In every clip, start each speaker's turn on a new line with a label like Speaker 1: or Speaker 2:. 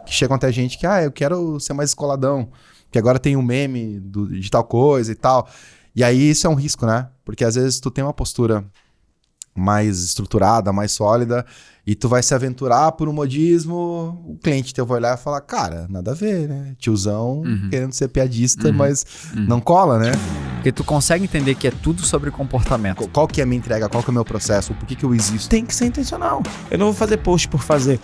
Speaker 1: que chegam até a gente que, eu quero ser mais escoladão, que agora tem um meme de tal coisa e tal. E aí isso é um risco, né? Porque às vezes tu tem uma postura mais estruturada, mais sólida, e tu vai se aventurar por um modismo, o cliente teu vai olhar e falar, cara, nada a ver, né? Tiozão querendo ser piadista, mas não cola, né?
Speaker 2: Porque tu consegue entender que é tudo sobre comportamento.
Speaker 1: Qual que é a minha entrega? Qual que é o meu processo? Por que eu existo?
Speaker 3: Tem que ser intencional. Eu não vou fazer post por fazer.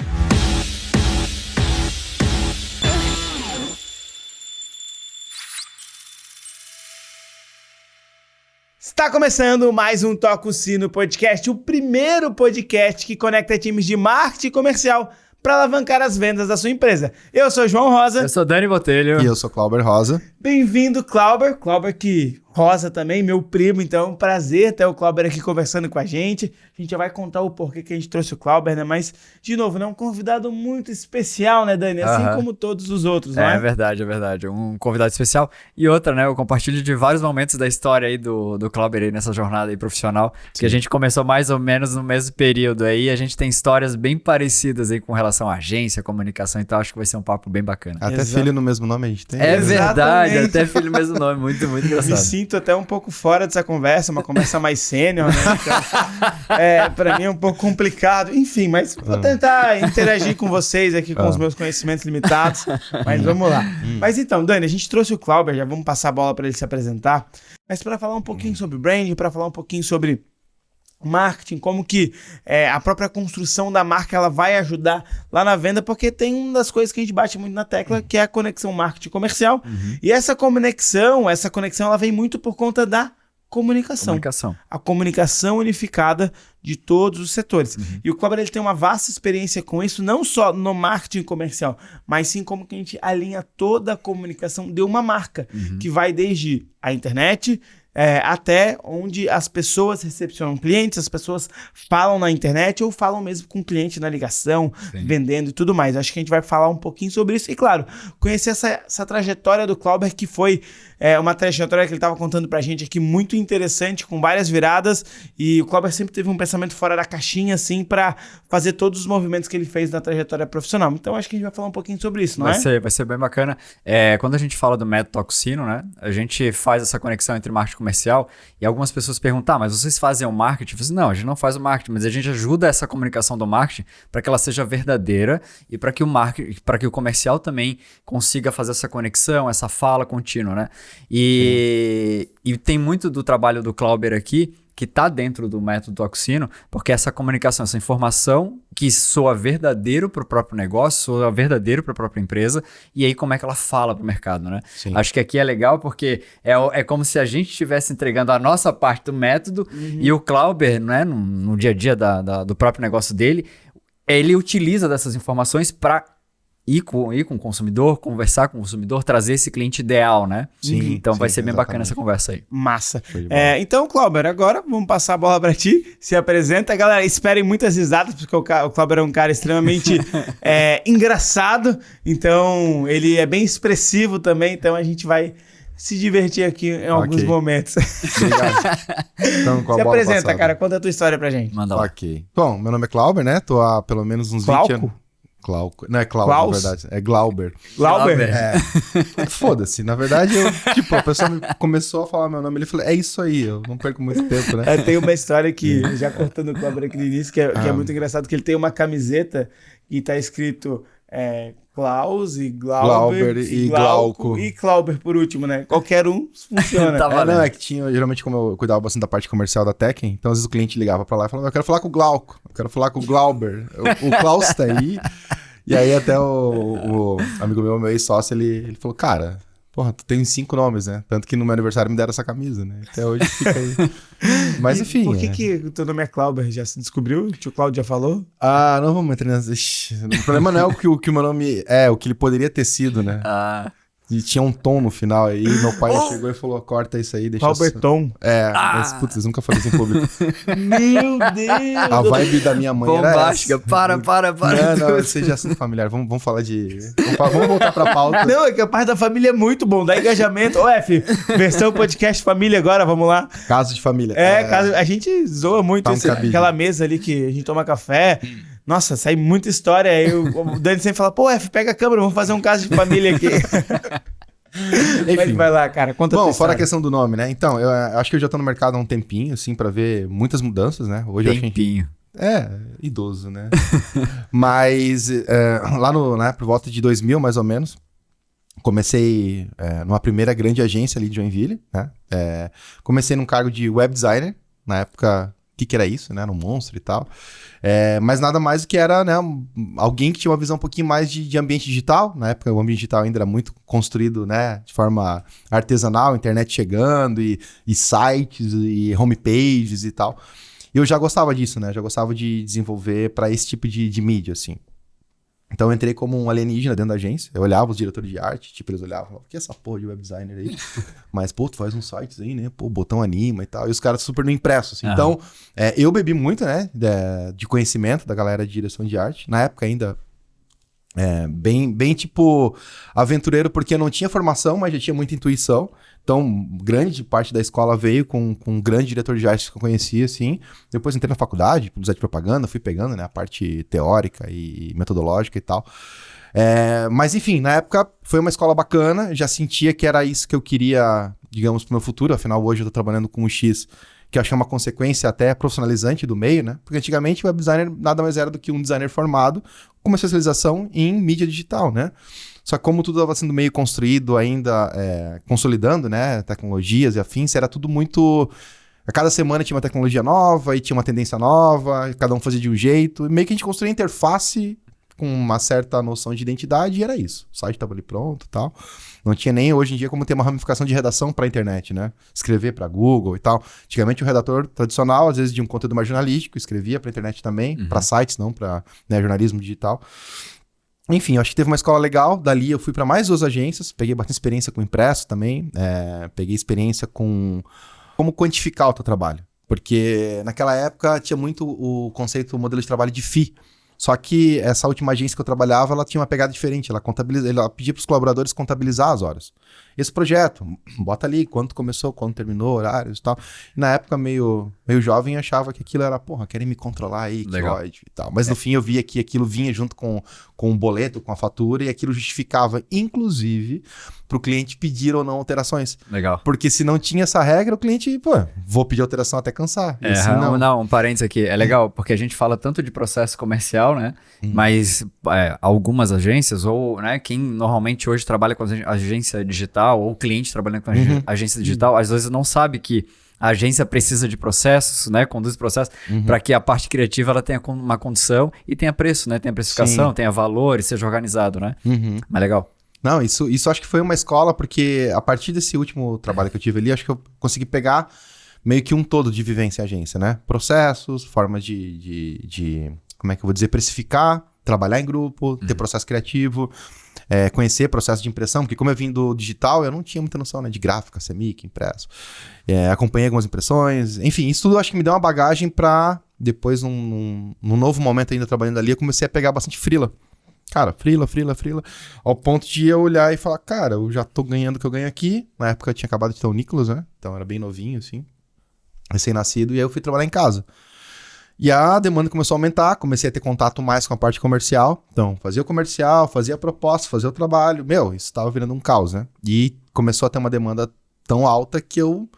Speaker 3: Está começando mais um Toca o Sino Podcast, o primeiro podcast que conecta times de marketing comercial para alavancar as vendas da sua empresa. Eu sou João Rosa.
Speaker 2: Eu sou Dani Botelho.
Speaker 1: E eu sou Clauber Rosa.
Speaker 3: Bem-vindo, Clauber. Clauber que Rosa também, meu primo, então é um prazer ter o Clauber aqui conversando com a gente. A gente já vai contar o porquê que a gente trouxe o Clauber, né? Mas, de novo, né? Um convidado muito especial, né, Dani? Assim como todos os outros, não é?
Speaker 2: É verdade. Um convidado especial. E outra, né? Eu compartilho de vários momentos da história aí do Clauber aí nessa jornada aí profissional. Sim. Que a gente começou mais ou menos no mesmo período aí. A gente tem histórias bem parecidas aí com relação à agência, comunicação e tal. Acho que vai ser um papo bem bacana.
Speaker 1: Até filho no mesmo nome a gente tem.
Speaker 2: É verdade, até filho no mesmo nome. Muito engraçado.
Speaker 3: Me sinto até um pouco fora dessa conversa, uma conversa mais sênior, né? Então, pra mim é um pouco complicado. Enfim, mas vou tentar interagir com vocês aqui com os meus conhecimentos limitados. Mas vamos lá. Mas então, Dani, a gente trouxe o Clauber, já vamos passar a bola para ele se apresentar. Mas para falar um pouquinho sobre branding, para falar um pouquinho sobre marketing, como que a própria construção da marca ela vai ajudar lá na venda, porque tem uma das coisas que a gente bate muito na tecla, que é a conexão marketing comercial. E essa conexão ela vem muito por conta da comunicação. A comunicação unificada de todos os setores. E o Clauber ele tem uma vasta experiência com isso, não só no marketing comercial, mas sim como que a gente alinha toda a comunicação de uma marca, que vai desde a internet, até onde as pessoas recepcionam clientes, as pessoas falam na internet ou falam mesmo com o cliente na ligação, vendendo e tudo mais. Acho que a gente vai falar um pouquinho sobre isso. E claro, conhecer essa trajetória do Clauber, que foi uma trajetória que ele estava contando pra gente aqui muito interessante, com várias viradas. E o Clauber sempre teve um pensamento fora da caixinha, assim, pra fazer todos os movimentos que ele fez na trajetória profissional. Então acho que a gente vai falar um pouquinho sobre isso, não é?
Speaker 2: Vai ser bem bacana. Quando a gente fala do método Toca o Sino, né? A gente faz essa conexão entre marketing comercial e algumas pessoas perguntam, mas vocês fazem o marketing? Eu falo assim, não, a gente não faz o marketing, mas a gente ajuda essa comunicação do marketing para que ela seja verdadeira e para que o marketing, para que o comercial também consiga fazer essa conexão, essa fala contínua, né? E tem muito do trabalho do Clauber aqui que está dentro do método Toca o Sino, porque essa comunicação, essa informação que soa verdadeiro para o próprio negócio, soa verdadeiro para a própria empresa, e aí como é que ela fala para o mercado, né? Sim. Acho que aqui é legal porque é como se a gente estivesse entregando a nossa parte do método e o Clauber, né, no dia a dia do próprio negócio dele, ele utiliza dessas informações para ir com o consumidor, conversar com o consumidor, trazer esse cliente ideal, né?
Speaker 1: Sim.
Speaker 2: Então vai ser bem
Speaker 1: exatamente.
Speaker 2: bacana essa conversa aí.
Speaker 3: Massa. Então, Clauber, agora vamos passar a bola pra ti. Se apresenta. Galera, esperem muitas risadas, porque o Clauber é um cara extremamente engraçado. Então, ele é bem expressivo também. Então, a gente vai se divertir aqui em alguns momentos.
Speaker 1: Obrigado. Então,
Speaker 3: se apresenta, cara. Conta a tua história pra gente.
Speaker 2: Manda lá.
Speaker 1: Ok. Bom, meu nome é Clauber, né? Tô há pelo menos uns 20 anos. Não é Klaus, na verdade. É Glauber.
Speaker 3: Glauber?
Speaker 1: Foda-se. Na verdade, a pessoa começou a falar meu nome, ele falou, é isso aí, eu não perco muito tempo, né?
Speaker 3: Tem uma história que, já cortando o Glauber aqui no início, que é muito engraçado, que ele tem uma camiseta e tá escrito Klaus e Glauber e Glauco e Clauber por último, né? Qualquer um funciona.
Speaker 1: Não, é que tinha, geralmente como eu cuidava bastante da parte comercial da Tekken, então às vezes o cliente ligava pra lá e falava, eu quero falar com o Glauco, eu quero falar com o Glauber, o Klaus tá aí. E aí até o amigo meu ex-sócio, ele falou, cara, porra, tu tem 5 nomes, né? Tanto que no meu aniversário me deram essa camisa, né? Até hoje fica aí. Mas enfim.
Speaker 3: Por que o teu nome é Clauber? Já se descobriu? O tio Cláudio já falou?
Speaker 1: Não vamos entrar nessa. O problema não é o que o meu nome é, o que ele poderia ter sido, né? E tinha um tom no final aí, meu pai chegou e falou, corta isso aí, deixa
Speaker 3: Clauberton.
Speaker 1: Mas putz, eles nunca falaram isso em público.
Speaker 3: Meu Deus!
Speaker 1: A vibe da minha mãe
Speaker 2: bombástica,
Speaker 1: era
Speaker 2: essa. Para.
Speaker 1: Não, seja assim familiar, vamos falar de... Vamos voltar pra pauta.
Speaker 3: Não, é que a parte da família é muito bom, dá engajamento. Versão podcast família agora, vamos lá.
Speaker 1: Caso de família.
Speaker 3: A gente zoa muito aquela mesa ali que a gente toma café... Nossa, sai muita história. Aí o Dani sempre fala, pô, pega a câmera, vamos fazer um caso de família aqui. Enfim. Vai lá, cara, conta a tua
Speaker 1: Bom, fora a
Speaker 3: história.
Speaker 1: questão do nome, né? Então, eu acho que eu já tô no mercado há um tempinho, assim, pra ver muitas mudanças, né? Hoje eu acho que
Speaker 2: Tempinho.
Speaker 1: idoso, né? Mas lá né, por volta de 2000, mais ou menos, comecei numa primeira grande agência ali de Joinville, né? Comecei num cargo de web designer, na época, o que era isso, né? Era um monstro e tal. Mas nada mais do que era, né, alguém que tinha uma visão um pouquinho mais de ambiente digital. Na época, o ambiente digital ainda era muito construído, né, de forma artesanal, internet chegando, e sites, e homepages e tal. E eu já gostava disso, né? Já gostava de desenvolver para esse tipo de mídia, assim. Então eu entrei como um alienígena dentro da agência. Eu olhava os diretores de arte, tipo, eles olhavam, falavam, o que é essa porra de web designer aí? Mas, pô, tu faz uns sites aí, né? Pô, o botão anima e tal. E os caras super no impresso, assim. Então, eu bebi muito, né? De conhecimento da galera de direção de arte. Na época ainda, bem tipo aventureiro, porque eu não tinha formação, mas já tinha muita intuição. Então, grande parte da escola veio com um grande diretor de arte que eu conhecia, assim. Depois entrei na faculdade, publicidade e propaganda, fui pegando, né, a parte teórica e metodológica e tal. Mas, enfim, na época foi uma escola bacana, já sentia que era isso que eu queria, digamos, pro meu futuro. Afinal, hoje eu tô trabalhando com o X, que eu acho que é uma consequência até profissionalizante do meio, né? Porque antigamente o web designer nada mais era do que um designer formado com uma especialização em mídia digital, né? Só que como tudo estava sendo meio construído ainda, consolidando, né? Tecnologias e afins, era tudo muito... A cada semana tinha uma tecnologia nova e tinha uma tendência nova, cada um fazia de um jeito. E meio que a gente construía interface com uma certa noção de identidade e era isso. O site estava ali pronto e tal. Não tinha nem hoje em dia como ter uma ramificação de redação para a internet, né? Escrever para Google e tal. Antigamente o redator tradicional, às vezes de um conteúdo mais jornalístico, escrevia para a internet também, para sites, não para, né, jornalismo digital. Enfim, eu acho que teve uma escola legal. Dali eu fui para mais 2 agências, peguei bastante experiência com impresso também, peguei experiência com como quantificar o teu trabalho. Porque naquela época tinha muito o conceito, o modelo de trabalho de FII. Só que essa última agência que eu trabalhava, ela tinha uma pegada diferente. Ela pedia para os colaboradores contabilizar as horas. Esse projeto, bota ali quanto começou, quando terminou, horários e tal. E na época, meio jovem, achava que aquilo era, porra, querem me controlar aí, que ódio e tal. Mas no fim eu via que aquilo vinha junto com o boleto, com a fatura, e aquilo justificava, inclusive, para o cliente pedir ou não alterações.
Speaker 2: Legal.
Speaker 1: Porque se não tinha essa regra, o cliente, pô, vou pedir alteração até cansar. E assim,
Speaker 2: não, um parênteses aqui. É legal, porque a gente fala tanto de processo comercial, né? Mas algumas agências, ou, né, quem normalmente hoje trabalha com agência digital, ou cliente trabalhando com agência digital, às vezes não sabe que a agência precisa de processos, né? Conduz processos para que a parte criativa ela tenha uma condição e tenha preço, né? Tenha precificação, tenha valor e seja organizado, né? Mas legal.
Speaker 1: Não, isso acho que foi uma escola, porque a partir desse último trabalho que eu tive ali, acho que eu consegui pegar meio que um todo de vivência em agência, né? Processos, formas de como é que eu vou dizer, precificar, trabalhar em grupo, ter processo criativo, conhecer processo de impressão, porque como eu vim do digital, eu não tinha muita noção, né, de gráfica, CMYK, impresso. Acompanhei algumas impressões, enfim, isso tudo eu acho que me deu uma bagagem para depois, num novo momento ainda trabalhando ali, eu comecei a pegar bastante freela. Cara, freela, ao ponto de eu olhar e falar, cara, eu já tô ganhando o que eu ganho aqui. Na época eu tinha acabado de ter o Nicolas, né, então era bem novinho, assim, recém-nascido, e aí eu fui trabalhar em casa. E a demanda começou a aumentar, comecei a ter contato mais com a parte comercial. Então, fazia o comercial, fazia a proposta, fazia o trabalho. Meu, isso estava virando um caos, né? E começou a ter uma demanda tão alta que eu,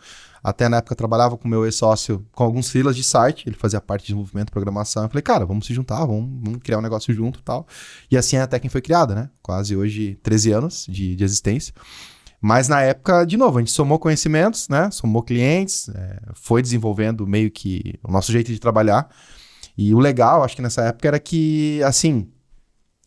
Speaker 1: até na época, trabalhava com o meu ex-sócio com alguns freelas de site. Ele fazia parte de desenvolvimento e programação. Eu falei, cara, vamos se juntar, vamos criar um negócio junto e tal. E assim a Tecem foi criada, né? Quase hoje 13 anos de existência. Mas na época, de novo, a gente somou conhecimentos, né? Somou clientes, foi desenvolvendo meio que o nosso jeito de trabalhar. E o legal, acho que nessa época, era que, assim,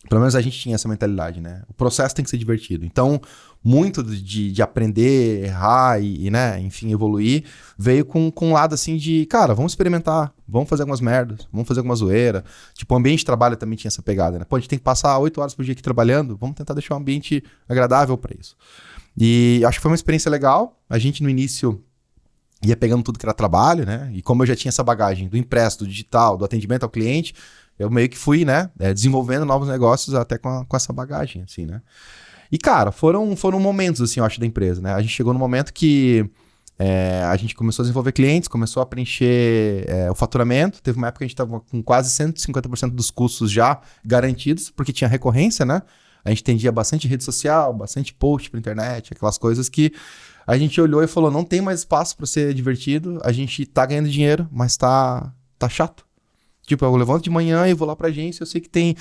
Speaker 1: pelo menos a gente tinha essa mentalidade, né? O processo tem que ser divertido. Então, muito de aprender, errar e, né, enfim, evoluir, veio com um lado, assim, de, cara, vamos experimentar, vamos fazer algumas merdas, vamos fazer alguma zoeira. Tipo, o ambiente de trabalho também tinha essa pegada, né? Pô, a gente tem que passar 8 horas por dia aqui trabalhando, vamos tentar deixar um ambiente agradável para isso. E acho que foi uma experiência legal. A gente, no início, ia pegando tudo que era trabalho, né? E como eu já tinha essa bagagem do impresso, do digital, do atendimento ao cliente, eu meio que fui, né, desenvolvendo novos negócios até com essa bagagem, assim, né? E, cara, foram momentos, assim, eu acho, da empresa, né? A gente chegou no momento que A gente começou a desenvolver clientes, começou a preencher o faturamento. Teve uma época que a gente estava com quase 150% dos custos já garantidos, porque tinha recorrência, né? A gente atendia bastante rede social, bastante post pra internet, aquelas coisas que a gente olhou e falou, não tem mais espaço para ser divertido, a gente tá ganhando dinheiro, mas tá chato. Tipo, eu levanto de manhã e vou lá pra agência, eu sei que tem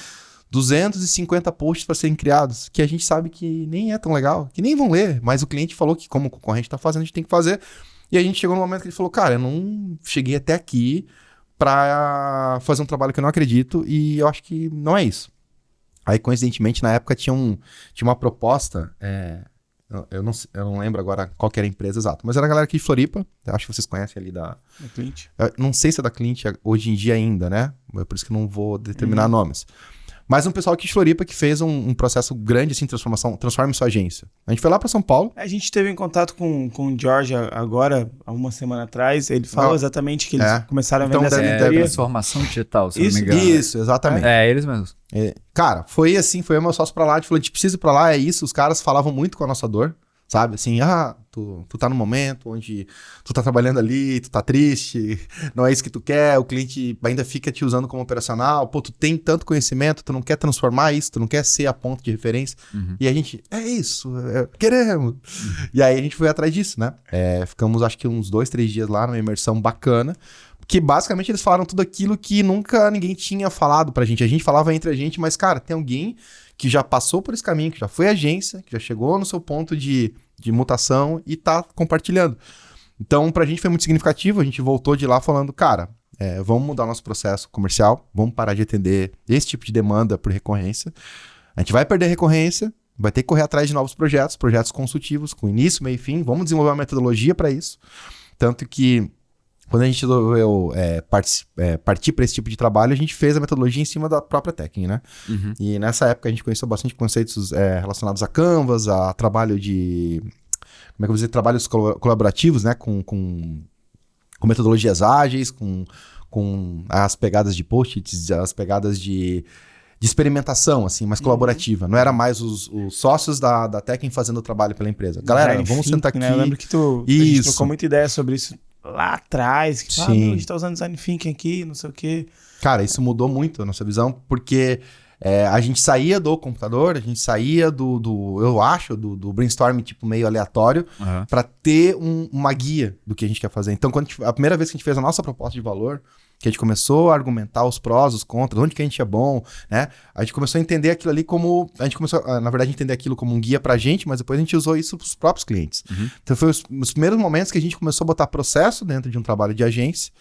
Speaker 1: 250 posts para serem criados, que a gente sabe que nem é tão legal, que nem vão ler, mas o cliente falou que como o concorrente tá fazendo, a gente tem que fazer. E a gente chegou no momento que ele falou, cara, eu não cheguei até aqui para fazer um trabalho que eu não acredito e eu acho que não é isso. Aí, coincidentemente, na época tinha uma proposta, eu não lembro agora qual que era a empresa exata, mas era a galera aqui de Floripa, eu acho que vocês conhecem ali da
Speaker 3: Clint.
Speaker 1: Não sei se é da Clint hoje em dia ainda, né? É por isso que eu não vou determinar nomes. Mas um pessoal aqui de Floripa que fez um processo grande, assim, transformação, transforme sua agência. A gente foi lá para São Paulo.
Speaker 3: A gente teve em contato com o George agora, há uma semana atrás. Ele falou exatamente que eles começaram a vender essa mentoria.
Speaker 2: Transformação digital, se não me engano.
Speaker 1: Isso, exatamente.
Speaker 2: Eles mesmos.
Speaker 1: Cara, foi assim, foi o meu sócio pra lá, a gente falou, a gente precisa ir pra lá, é isso. Os caras falavam muito com a nossa dor, sabe? Assim, tu tá num momento onde tu tá trabalhando ali, tu tá triste, não é isso que tu quer, o cliente ainda fica te usando como operacional, pô, tu tem tanto conhecimento, tu não quer transformar isso, tu não quer ser a ponto de referência. E a gente, é isso, queremos. E aí a gente foi atrás disso, né? Ficamos acho que uns 2-3 dias lá numa imersão bacana, que basicamente eles falaram tudo aquilo que nunca ninguém tinha falado pra gente. A gente falava entre a gente, mas cara, tem alguém que já passou por esse caminho, que já foi agência, que já chegou no seu ponto de mutação e tá compartilhando. Então, pra gente foi muito significativo, a gente voltou de lá falando, cara, vamos mudar nosso processo comercial, vamos parar de atender esse tipo de demanda por recorrência. A gente vai perder recorrência, vai ter que correr atrás de novos projetos consultivos, com início, meio e fim, vamos desenvolver uma metodologia para isso. Tanto que quando a gente resolveu partir para esse tipo de trabalho, a gente fez a metodologia em cima da própria técnica, né? E nessa época a gente conheceu bastante conceitos relacionados a Canvas, a trabalho de... Como é que eu vou dizer? Trabalhos colaborativos, né? Com metodologias ágeis, com as pegadas de post-its, as pegadas de experimentação, assim, mais colaborativa. Não era mais os sócios da Tekken fazendo o trabalho pela empresa. Galera, vamos sentar aqui.
Speaker 3: Né? Eu lembro que a gente trocou muita ideia sobre isso lá atrás, que a gente tá usando design thinking aqui, não sei o quê. Cara, isso mudou muito a nossa visão, porque a gente saía do computador, a gente saía do brainstorm tipo meio aleatório, para ter uma guia do que a gente quer fazer. Então, a primeira vez que a gente fez a nossa proposta de valor, que a gente começou a argumentar os prós, os contras, onde que a gente é bom, né? A gente começou a entender aquilo ali como... A gente começou, na verdade, a entender aquilo como um guia pra gente, mas depois a gente usou isso pros próprios clientes. Então, foi os primeiros momentos que a gente começou a botar processo dentro de um trabalho de agência,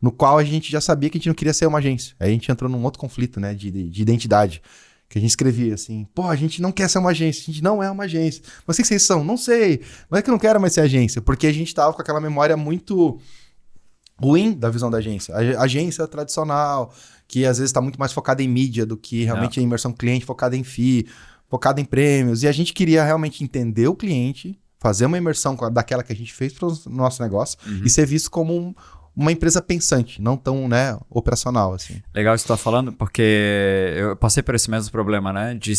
Speaker 3: no qual a gente já sabia que a gente não queria ser uma agência. Aí a gente entrou num outro conflito, né, de identidade. Que a gente escrevia assim, pô, a gente não quer ser uma agência, a gente não é uma agência. Mas o que vocês são? Não sei. Mas é que eu não quero mais ser agência, porque a gente tava com aquela memória muito ruim da visão da agência. A agência tradicional, que às vezes está muito mais focada em mídia do que realmente a imersão cliente, focada em FII, focada em prêmios. E a gente queria realmente entender o cliente, fazer uma imersão daquela que a gente fez para o nosso negócio e ser visto como uma empresa pensante, não tão, né, operacional, assim.
Speaker 2: Legal isso que você tá falando, porque eu passei por esse mesmo problema, né, de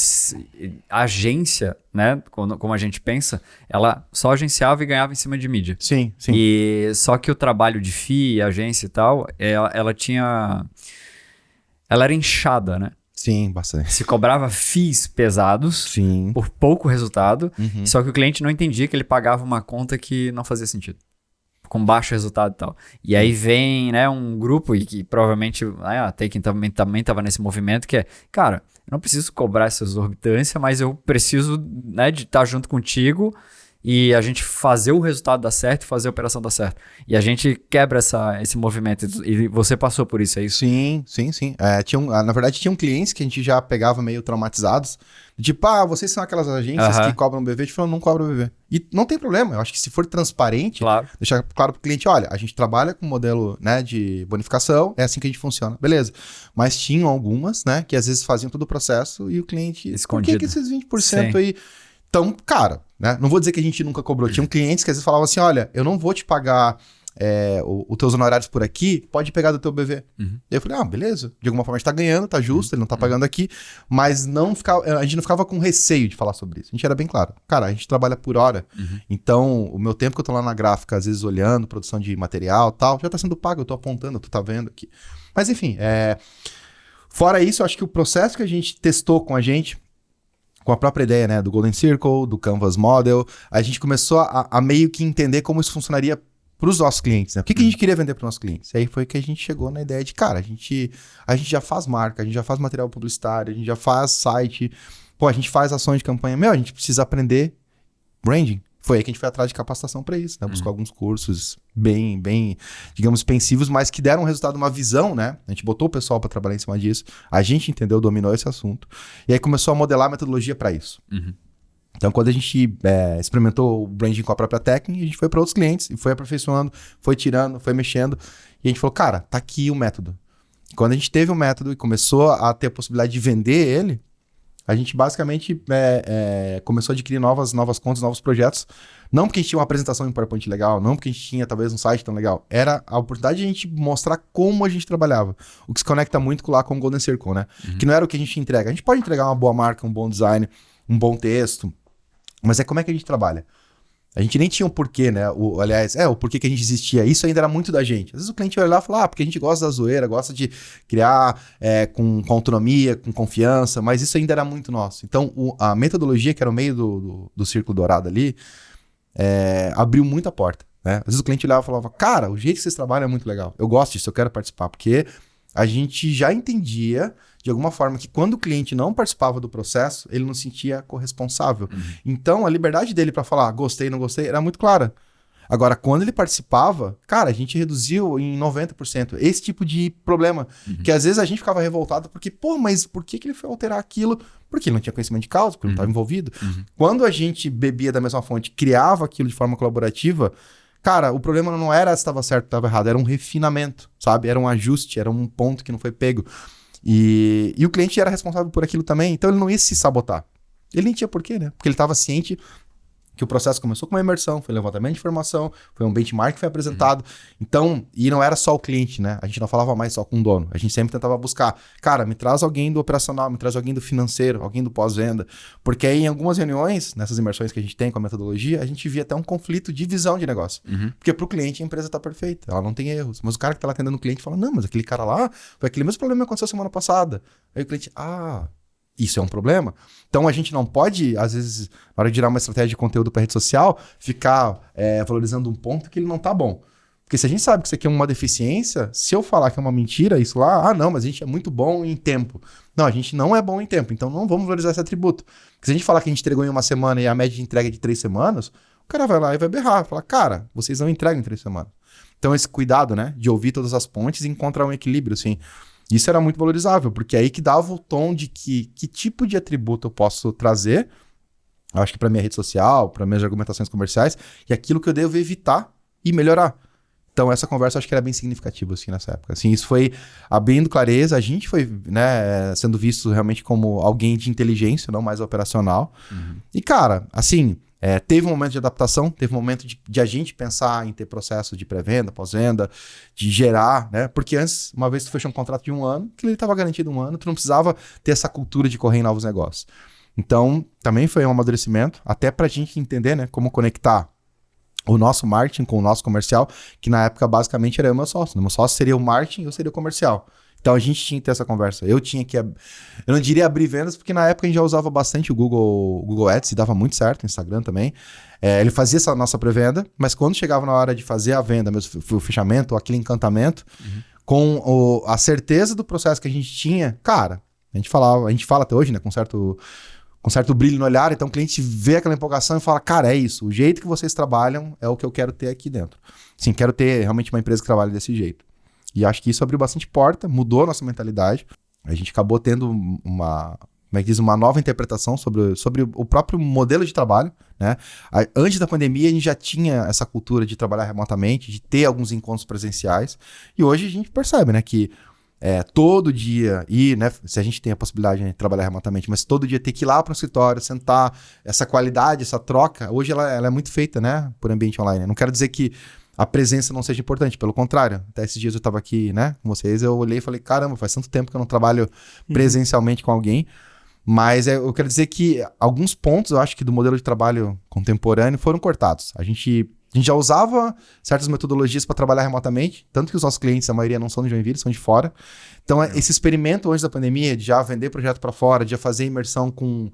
Speaker 2: agência, né, como a gente pensa, ela só agenciava e ganhava em cima de mídia.
Speaker 1: Sim, sim.
Speaker 2: E só que o trabalho de FII, agência e tal, ela era inchada, né?
Speaker 1: Sim, bastante.
Speaker 2: Se cobrava FIIs pesados por pouco resultado, só que o cliente não entendia que ele pagava uma conta que não fazia sentido, com baixo resultado e tal. E aí vem, né, um grupo, e que provavelmente a Taken também estava nesse movimento, que é, cara, eu não preciso cobrar essa exorbitância, mas eu preciso, né, de estar junto contigo e a gente fazer o resultado dar certo e fazer a operação dar certo. E a gente quebra esse movimento. E você passou por isso, é isso?
Speaker 1: Sim. Na verdade, tinham clientes que a gente já pegava meio traumatizados. Tipo, vocês são aquelas agências que cobram BV. A gente falou, não cobra BV. E não tem problema. Eu acho que se for transparente, deixar claro pro cliente, olha, a gente trabalha com modelo, né, de bonificação, é assim que a gente funciona. Beleza. Mas tinham algumas, né, que às vezes faziam todo o processo e o cliente...
Speaker 2: Escondido.
Speaker 1: Por que esses 20% aí... Então, cara, né? Não vou dizer que a gente nunca cobrou. Tinham clientes que às vezes falavam assim, olha, eu não vou te pagar os teus honorários por aqui, pode pegar do teu BV. Uhum. Eu falei, beleza. De alguma forma a gente tá ganhando, tá justo, ele não tá pagando aqui. Mas a gente não ficava com receio de falar sobre isso. A gente era bem claro. Cara, a gente trabalha por hora. Uhum. Então, o meu tempo que eu tô lá na gráfica, às vezes olhando, produção de material e tal, já tá sendo pago, eu tô apontando, tu tá vendo aqui. Mas enfim, fora isso, eu acho que o processo que a gente testou com a gente, com a própria ideia, né, do Golden Circle, do Canvas Model, a gente começou a meio que entender como isso funcionaria para os nossos clientes, né? O que a gente queria vender para os nossos clientes? E aí foi que a gente chegou na ideia de, cara, a gente já faz marca, a gente já faz material publicitário, a gente já faz site, a gente faz ações de campanha. A gente precisa aprender branding. Foi aí que a gente foi atrás de capacitação para isso, né? Buscou alguns cursos bem, digamos, expensivos, mas que deram um resultado, uma visão, né? A gente botou o pessoal para trabalhar em cima disso, a gente entendeu, dominou esse assunto, e aí começou a modelar a metodologia para isso. Uhum. Então, quando a gente experimentou o branding com a própria técnica, a gente foi para outros clientes e foi aperfeiçoando, foi tirando, foi mexendo. E a gente falou, cara, tá aqui o método. E quando a gente teve o método e começou a ter a possibilidade de vender ele, a gente basicamente começou a adquirir novas contas, novos projetos. Não porque a gente tinha uma apresentação em PowerPoint legal, não porque a gente tinha talvez um site tão legal. Era a oportunidade de a gente mostrar como a gente trabalhava. O que se conecta muito com o Golden Circle, né? Uhum. Que não era o que a gente entrega. A gente pode entregar uma boa marca, um bom design, um bom texto, mas como é que a gente trabalha? A gente nem tinha um porquê, né? O porquê que a gente existia. Isso ainda era muito da gente. Às vezes o cliente vai lá e fala, porque a gente gosta da zoeira, gosta de criar com autonomia, com confiança, mas isso ainda era muito nosso. Então, a metodologia, que era o meio do círculo dourado ali, abriu muita porta, né? Às vezes o cliente olhava e falava, cara, o jeito que vocês trabalham é muito legal. Eu gosto disso, eu quero participar, porque a gente já entendia de alguma forma que quando o cliente não participava do processo, ele não se sentia corresponsável. Uhum. Então, a liberdade dele para falar gostei, não gostei, era muito clara. Agora, quando ele participava, cara, a gente reduziu em 90% esse tipo de problema. Uhum. Que às vezes a gente ficava revoltado porque, mas por que ele foi alterar aquilo? Porque ele não tinha conhecimento de causa, porque ele não estava envolvido. Uhum. Quando a gente bebia da mesma fonte, criava aquilo de forma colaborativa, cara, o problema não era se estava certo ou estava errado, era um refinamento, sabe? Era um ajuste, era um ponto que não foi pego. E o cliente era responsável por aquilo também, então ele não ia se sabotar. Ele nem tinha porquê, né? Porque ele estava ciente que o processo começou com uma imersão, foi levantamento de informação, foi um benchmark que foi apresentado. Então, e não era só o cliente, né? A gente não falava mais só com o dono. A gente sempre tentava buscar, cara, me traz alguém do operacional, me traz alguém do financeiro, alguém do pós-venda. Porque aí em algumas reuniões, nessas imersões que a gente tem com a metodologia, a gente via até um conflito de visão de negócio. Uhum. Porque pro cliente a empresa está perfeita, ela não tem erros. Mas o cara que tá lá atendendo o cliente fala, não, mas aquele cara lá, foi aquele mesmo problema que aconteceu semana passada. Aí o cliente, isso é um problema? Então a gente não pode, às vezes, na hora de tirar uma estratégia de conteúdo para rede social, ficar valorizando um ponto que ele não tá bom. Porque se a gente sabe que isso aqui é uma deficiência, se eu falar que é uma mentira, isso lá, não, mas a gente é muito bom em tempo. Não, a gente não é bom em tempo, então não vamos valorizar esse atributo. Porque se a gente falar que a gente entregou em uma semana e a média de entrega é de 3 semanas, o cara vai lá e vai berrar, falar, cara, vocês não entregam em 3 semanas. Então esse cuidado, né, de ouvir todas as pontes e encontrar um equilíbrio, assim. Isso era muito valorizável, porque aí que dava o tom de que tipo de atributo eu posso trazer, acho que para minha rede social, para minhas argumentações comerciais, e aquilo que eu devo evitar e melhorar. Então essa conversa acho que era bem significativa assim, nessa época. Assim, isso foi abrindo clareza, a gente foi, né, sendo visto realmente como alguém de inteligência, não mais operacional. Uhum. E cara, assim... teve um momento de adaptação, teve um momento de a gente pensar em ter processo de pré-venda, pós-venda, de gerar, né? Porque antes, uma vez tu fechou um contrato de 1 ano, que ele estava garantido 1 ano, tu não precisava ter essa cultura de correr em novos negócios. Então, também foi um amadurecimento, até pra gente entender, né, como conectar o nosso marketing com o nosso comercial, que na época basicamente era eu e meu sócio. Meu sócio seria o marketing e eu seria o comercial. Então a gente tinha que ter essa conversa. Eu não diria abrir vendas, porque na época a gente já usava bastante o Google Ads e dava muito certo, o Instagram também. Ele fazia essa nossa pré-venda, mas quando chegava na hora de fazer a venda, mesmo o fechamento, aquele encantamento, com a certeza do processo que a gente tinha, cara, a gente fala até hoje, né, com certo brilho no olhar, então o cliente vê aquela empolgação e fala, cara, é isso, o jeito que vocês trabalham é o que eu quero ter aqui dentro. Sim, quero ter realmente uma empresa que trabalhe desse jeito. E acho que isso abriu bastante porta, mudou a nossa mentalidade. A gente acabou tendo uma nova interpretação sobre o próprio modelo de trabalho, né? Antes da pandemia, a gente já tinha essa cultura de trabalhar remotamente, de ter alguns encontros presenciais. E hoje a gente percebe, né, que todo dia, né, se a gente tem a possibilidade de trabalhar remotamente, mas todo dia ter que ir lá para o escritório, sentar, essa qualidade, essa troca, hoje ela é muito feita, né, por ambiente online. Não quero dizer que a presença não seja importante. Pelo contrário, até esses dias eu tava aqui, né, com vocês, eu olhei e falei, caramba, faz tanto tempo que eu não trabalho presencialmente com alguém. Mas eu quero dizer que alguns pontos, eu acho que do modelo de trabalho contemporâneo foram cortados. A gente já usava certas metodologias para trabalhar remotamente, tanto que os nossos clientes, a maioria não são de Joinville, são de fora. Então, esse experimento antes da pandemia, de já vender projeto para fora, de já fazer imersão com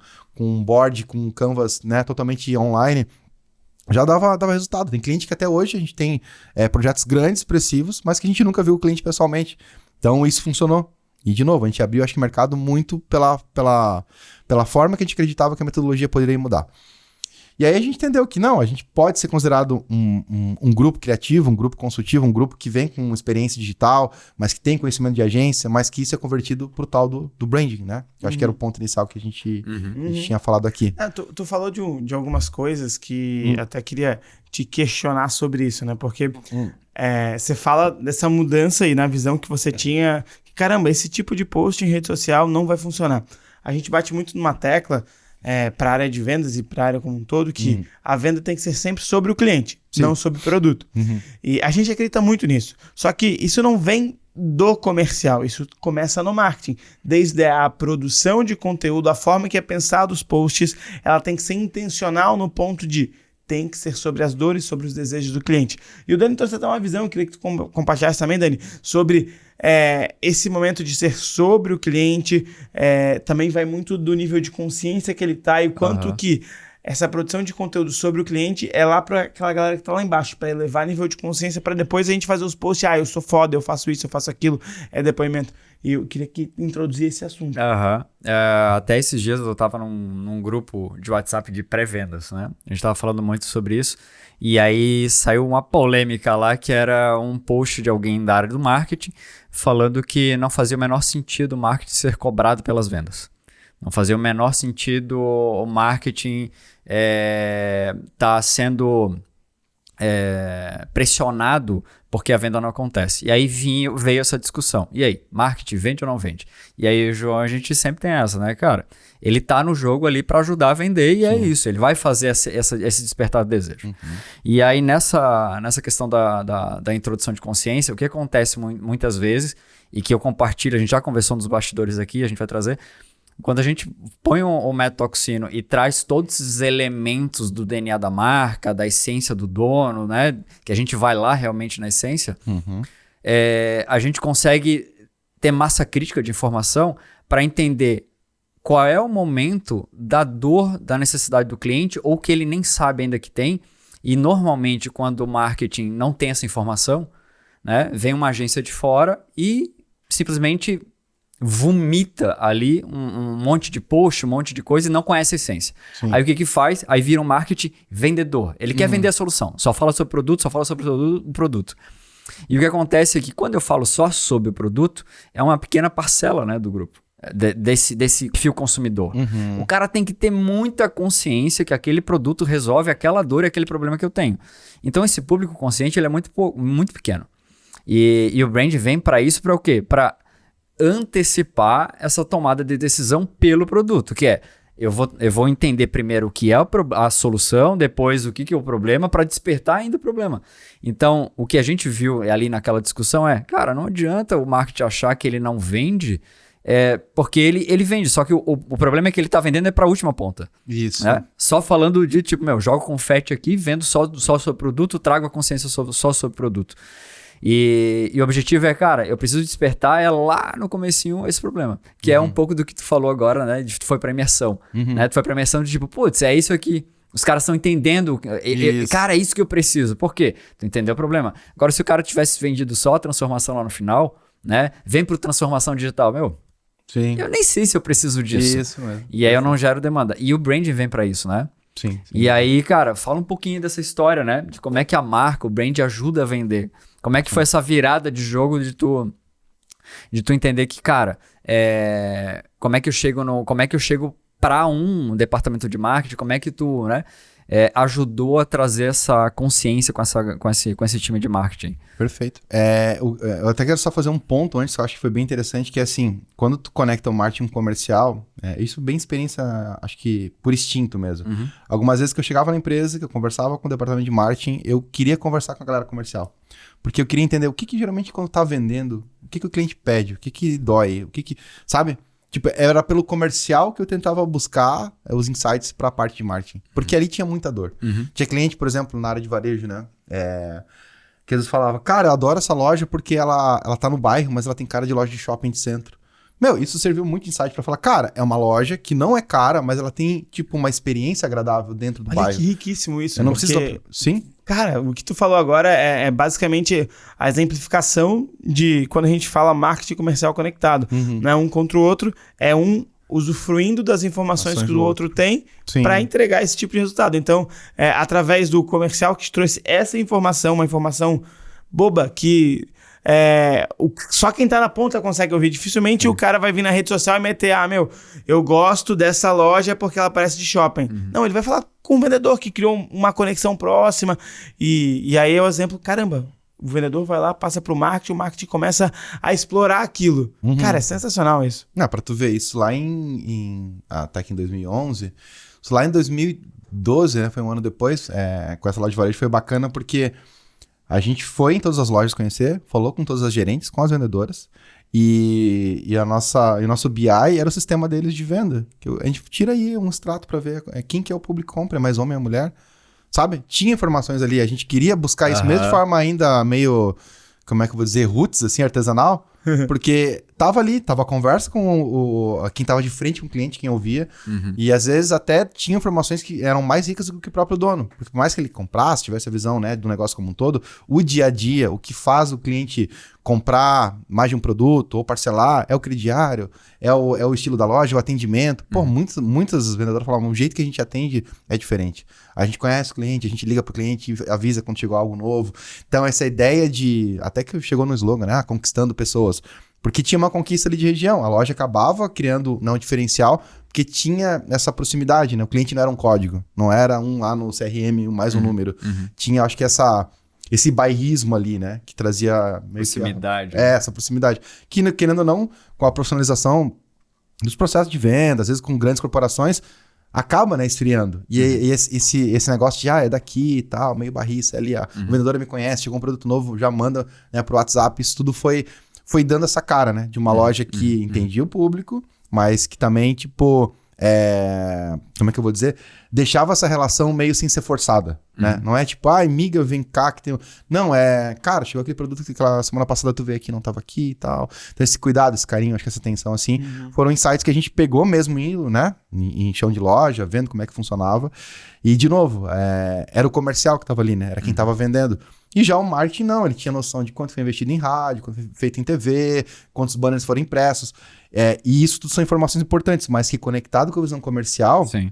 Speaker 1: board, com canvas, né, totalmente online, já dava resultado. Tem cliente que até hoje a gente tem projetos grandes, expressivos, mas que a gente nunca viu o cliente pessoalmente. Então, isso funcionou. E, de novo, a gente abriu, acho que, o mercado muito pela forma que a gente acreditava que a metodologia poderia mudar. E aí a gente entendeu que não, a gente pode ser considerado um grupo criativo, um grupo consultivo, um grupo que vem com experiência digital, mas que tem conhecimento de agência, mas que isso é convertido pro tal do branding, né? Eu acho que era o ponto inicial que a gente tinha falado aqui.
Speaker 3: Tu falou de algumas coisas que até queria te questionar sobre isso, né? Porque você fala dessa mudança aí na visão que você tinha. Caramba, esse tipo de post em rede social não vai funcionar. A gente bate muito numa tecla para a área de vendas e para a área como um todo, que a venda tem que ser sempre sobre o cliente, não sobre o produto. E a gente acredita muito nisso. Só que isso não vem do comercial, isso começa no marketing. Desde a produção de conteúdo, a forma que é pensado os posts, ela tem que ser intencional no ponto de tem que ser sobre as dores, sobre os desejos do cliente. E o Dani trouxe até uma visão, eu queria que tu compartilhasse também, Dani, sobre esse momento de ser sobre o cliente, também vai muito do nível de consciência que ele está e o quanto que essa produção de conteúdo sobre o cliente é lá para aquela galera que está lá embaixo, para elevar nível de consciência, para depois a gente fazer os posts, eu sou foda, eu faço isso, eu faço aquilo, depoimento. E eu queria que introduzir esse assunto.
Speaker 2: Até esses dias eu estava num grupo de WhatsApp de pré-vendas, né? A gente estava falando muito sobre isso. E aí saiu uma polêmica lá que era um post de alguém da área do marketing falando que não fazia o menor sentido o marketing ser cobrado pelas vendas. Não fazia o menor sentido o marketing tá sendo pressionado porque a venda não acontece. E aí veio essa discussão. E aí, marketing vende ou não vende? E aí, João, a gente sempre tem essa, né, cara? Ele tá no jogo ali para ajudar a vender e é isso. Ele vai fazer esse despertar de desejo. E aí, nessa questão da introdução de consciência, o que acontece muitas vezes, e que eu compartilho, a gente já conversou nos bastidores aqui, a gente vai trazer, quando a gente põe o método Toxino e traz todos esses elementos do DNA da marca, da essência do dono, né? Que a gente vai lá realmente na essência, a gente consegue ter massa crítica de informação para entender qual é o momento da dor, da necessidade do cliente, ou que ele nem sabe ainda que tem. E normalmente, quando o marketing não tem essa informação, né? Vem uma agência de fora e simplesmente vomita ali um monte de post, um monte de coisa e não conhece a essência. Aí o que faz? Aí vira um marketing vendedor. Ele quer vender a solução. Só fala sobre o produto, só fala sobre o produto. E o que acontece é que quando eu falo só sobre o produto, é uma pequena parcela, né, do grupo. Desse fio consumidor. O cara tem que ter muita consciência que aquele produto resolve aquela dor e aquele problema que eu tenho. Então esse público consciente ele é muito pequeno. E o brand vem para isso, para o quê? Para antecipar essa tomada de decisão pelo produto, que é, eu vou entender primeiro o que é a solução, depois o que é o problema, para despertar ainda o problema. Então, o que a gente viu ali naquela discussão cara, não adianta o marketing achar que ele não vende, porque ele vende, só que o problema é que ele está vendendo para a última ponta.
Speaker 1: Isso.
Speaker 2: Né? Só falando de tipo, jogo confete aqui, vendo só sobre o produto, trago a consciência só sobre o produto. E o objetivo cara, eu preciso despertar lá no comecinho esse problema. Que é um pouco do que tu falou agora, né? Tu foi pra imersão. Né? Tu foi pra imersão de tipo, putz, é isso aqui. Os caras estão entendendo. Cara, é isso que eu preciso. Por quê? Tu entendeu o problema. Agora, se o cara tivesse vendido só a transformação lá no final, né? Vem pro transformação digital,
Speaker 1: Sim.
Speaker 2: Eu nem sei se eu preciso disso.
Speaker 1: Isso mesmo.
Speaker 2: E aí eu não gero demanda. E o branding vem pra isso, né?
Speaker 1: Sim.
Speaker 2: E aí, cara, fala um pouquinho dessa história, né? De como é que a marca, o brand ajuda a vender. Como é que foi essa virada de jogo de tu entender que, cara, como é que eu chego para um departamento de marketing, como é que tu, né, ajudou a trazer essa consciência com esse time de marketing?
Speaker 1: Perfeito. Eu até quero só fazer um ponto antes, que eu acho que foi bem interessante, que é assim, quando tu conecta o marketing comercial, isso bem experiência, acho que por instinto mesmo. Algumas vezes que eu chegava na empresa, que eu conversava com o departamento de marketing, eu queria conversar com a galera comercial. Porque eu queria entender o que geralmente quando tá vendendo, o que o cliente pede, o que dói, sabe? Tipo, era pelo comercial que eu tentava buscar os insights para a parte de marketing. Porque ali tinha muita dor. Tinha cliente, por exemplo, na área de varejo, né? Que às vezes falava, cara, eu adoro essa loja porque ela tá no bairro, mas ela tem cara de loja de shopping de centro. Meu, isso serviu muito insight para falar, cara, é uma loja que não é cara, mas ela tem, tipo, uma experiência agradável dentro do bairro.
Speaker 3: Olha que riquíssimo isso.
Speaker 1: Eu não preciso... Sim?
Speaker 3: Cara, o que tu falou agora é basicamente a exemplificação de quando a gente fala marketing comercial conectado. Não é um contra o outro, é um usufruindo das informações que o outro tem para entregar esse tipo de resultado. Então, através do comercial que te trouxe essa informação, uma informação boba que só quem tá na ponta consegue ouvir. Dificilmente o cara vai vir na rede social e meter, eu gosto dessa loja porque ela parece de shopping. Não, ele vai falar com o vendedor que criou uma conexão próxima e aí é o exemplo, caramba, o vendedor vai lá, passa pro marketing, o marketing começa a explorar aquilo. Cara, é sensacional isso.
Speaker 1: Não, pra tu ver isso lá até que em 2011, isso lá em 2012, né, foi um ano depois, com essa loja de varejo foi bacana porque a gente foi em todas as lojas conhecer, falou com todas as gerentes, com as vendedoras, e o nosso BI era o sistema deles de venda. A gente tira aí um extrato para ver quem que é o público que compra, é mais homem ou mulher, sabe? Tinha informações ali, a gente queria buscar isso mesmo de forma ainda meio, como é que eu vou dizer, roots, assim, artesanal, porque tava ali, tava a conversa com quem tava de frente com o cliente, quem ouvia, e às vezes até tinha informações que eram mais ricas do que o próprio dono, porque por mais que ele comprasse, tivesse a visão, né, do negócio como um todo, o dia a dia, o que faz o cliente comprar mais de um produto ou parcelar, é o crediário, é o estilo da loja, o atendimento. Pô, muitas vendedoras falavam, o jeito que a gente atende é diferente. A gente conhece o cliente, a gente liga pro cliente, avisa quando chegou algo novo. Então essa ideia até que chegou no slogan, né, conquistando pessoas, porque tinha uma conquista ali de região. A loja acabava criando um diferencial, porque tinha essa proximidade, né? O cliente não era um código, não era lá no CRM mais um número. Tinha, acho que esse bairrismo ali, né? Que trazia...
Speaker 2: Proximidade.
Speaker 1: Essa proximidade. Que, querendo ou não, com a profissionalização dos processos de venda, às vezes com grandes corporações, acaba, né, esfriando. E esse negócio de, é daqui e tal, meio barriça, ali, o vendedor me conhece, chegou um produto novo, já manda, né, pro WhatsApp, isso tudo foi dando essa cara, né, de uma loja que entendia o público, mas que também, tipo, como é que eu vou dizer? Deixava essa relação meio sem ser forçada, né? Não é tipo, amiga, vem cá que tem... Não, cara, chegou aquele produto que aquela semana passada tu veio aqui, não tava aqui e tal. Então esse cuidado, esse carinho, acho que essa atenção, assim, foram insights que a gente pegou mesmo indo, né? Em chão de loja, vendo como é que funcionava. E, de novo, era o comercial que tava ali, né? Era quem tava vendendo. E já o marketing não, ele tinha noção de quanto foi investido em rádio, quanto foi feito em TV, quantos banners foram impressos. E isso tudo são informações importantes, mas que conectado com a visão comercial,
Speaker 2: Sim.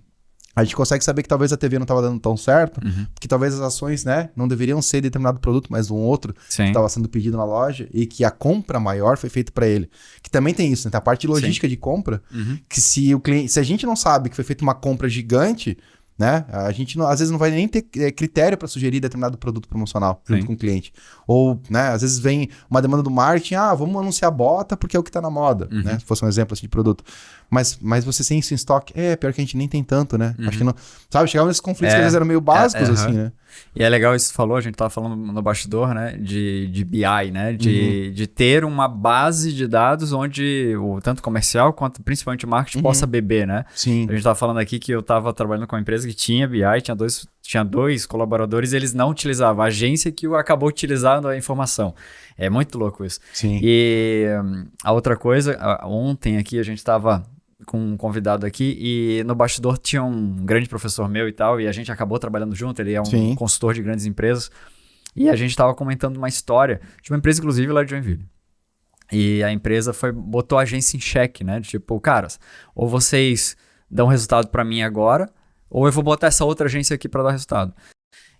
Speaker 1: a gente consegue saber que talvez a TV não estava dando tão certo, que talvez as ações, né, não deveriam ser de determinado produto, mas um outro que estava sendo pedido na loja e que a compra maior foi feita para ele. Que também tem isso, né? Tem a parte de logística de compra, que se a gente não sabe que foi feita uma compra gigante, né? A gente às vezes não vai nem ter critério para sugerir determinado produto promocional junto com o cliente. Ou, né, às vezes vem uma demanda do marketing, vamos anunciar bota porque é o que tá na moda, né? Se fosse um exemplo assim de produto. Mas você tem isso em estoque, pior que a gente nem tem tanto, né? Acho que não, sabe, chegavam nesses conflitos que às vezes eram meio básicos, assim, né?
Speaker 2: E é legal isso que você falou, a gente tava falando no bastidor, né, de BI, né, de ter uma base de dados onde o tanto comercial quanto principalmente o marketing possa beber, né?
Speaker 1: Sim.
Speaker 2: A gente tava falando aqui que eu tava trabalhando com uma empresa que tinha BI, tinha dois colaboradores e eles não utilizavam, a agência que acabou utilizando a informação. É muito louco isso.
Speaker 1: Sim.
Speaker 2: E a outra coisa, ontem aqui a gente tava com um convidado aqui e no bastidor tinha um grande professor meu e tal, e a gente acabou trabalhando junto, ele é um consultor de grandes empresas, e a gente estava comentando uma história de uma empresa, inclusive, lá de Joinville. E a empresa botou a agência em xeque, né? Tipo, caras, ou vocês dão resultado para mim agora, ou eu vou botar essa outra agência aqui para dar resultado.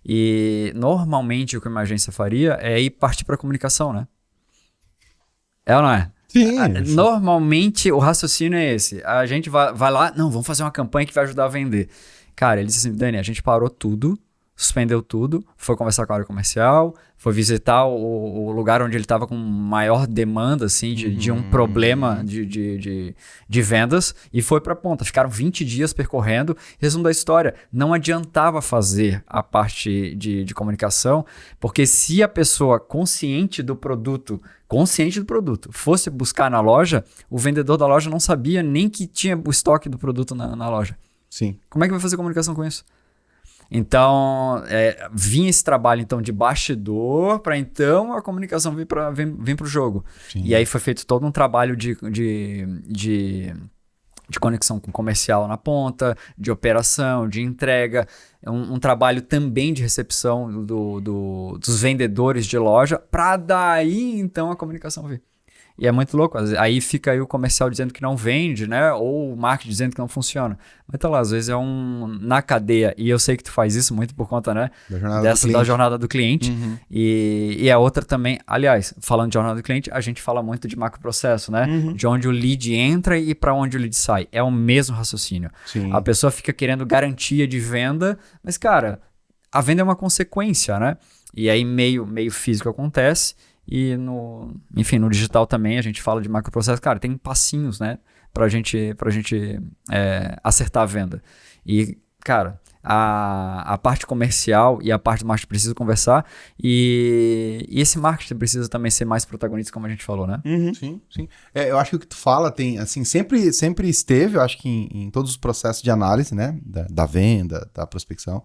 Speaker 2: E normalmente o que uma agência faria é ir partir para comunicação, né? É ou não é?
Speaker 1: Sim.
Speaker 2: Normalmente, o raciocínio é esse. A gente vai lá, não, vamos fazer uma campanha que vai ajudar a vender. Cara, ele disse assim, Dani, a gente parou tudo, suspendeu tudo, foi conversar com a área comercial, foi visitar o lugar onde ele estava com maior demanda, assim, de um problema de vendas, e foi para a ponta. Ficaram 20 dias percorrendo. Resumo da história, não adiantava fazer a parte de comunicação, porque se a pessoa consciente do produto, fosse buscar na loja, o vendedor da loja não sabia nem que tinha o estoque do produto na loja.
Speaker 1: Sim.
Speaker 2: Como é que vai fazer comunicação com isso? Então, vinha esse trabalho então de bastidor para então a comunicação vir para o jogo.
Speaker 1: Sim.
Speaker 2: E aí foi feito todo um trabalho de conexão com comercial na ponta, de operação, de entrega, um trabalho também de recepção dos vendedores de loja, para daí então a comunicação vir. E é muito louco. Aí fica aí o comercial dizendo que não vende, né? Ou o marketing dizendo que não funciona. Mas tá lá, às vezes é na cadeia. E eu sei que tu faz isso muito por conta, né? Da jornada do cliente.
Speaker 1: Uhum.
Speaker 2: E a outra também, aliás, falando de jornada do cliente, a gente fala muito de macroprocesso, né?
Speaker 3: Uhum.
Speaker 2: De onde o lead entra e para onde o lead sai. É o mesmo raciocínio.
Speaker 1: Sim.
Speaker 2: A pessoa fica querendo garantia de venda, mas, cara, a venda é uma consequência, né? E aí meio físico acontece. E no digital também a gente fala de macroprocesso. Cara, tem passinhos, né? Pra gente acertar a venda. E, cara, a parte comercial e a parte do marketing precisa conversar. E esse marketing precisa também ser mais protagonista, como a gente falou, né?
Speaker 3: Uhum.
Speaker 1: Sim, sim. Eu acho que o que tu fala tem, assim, sempre esteve, eu acho que em todos os processos de análise, né? Da venda, da prospecção.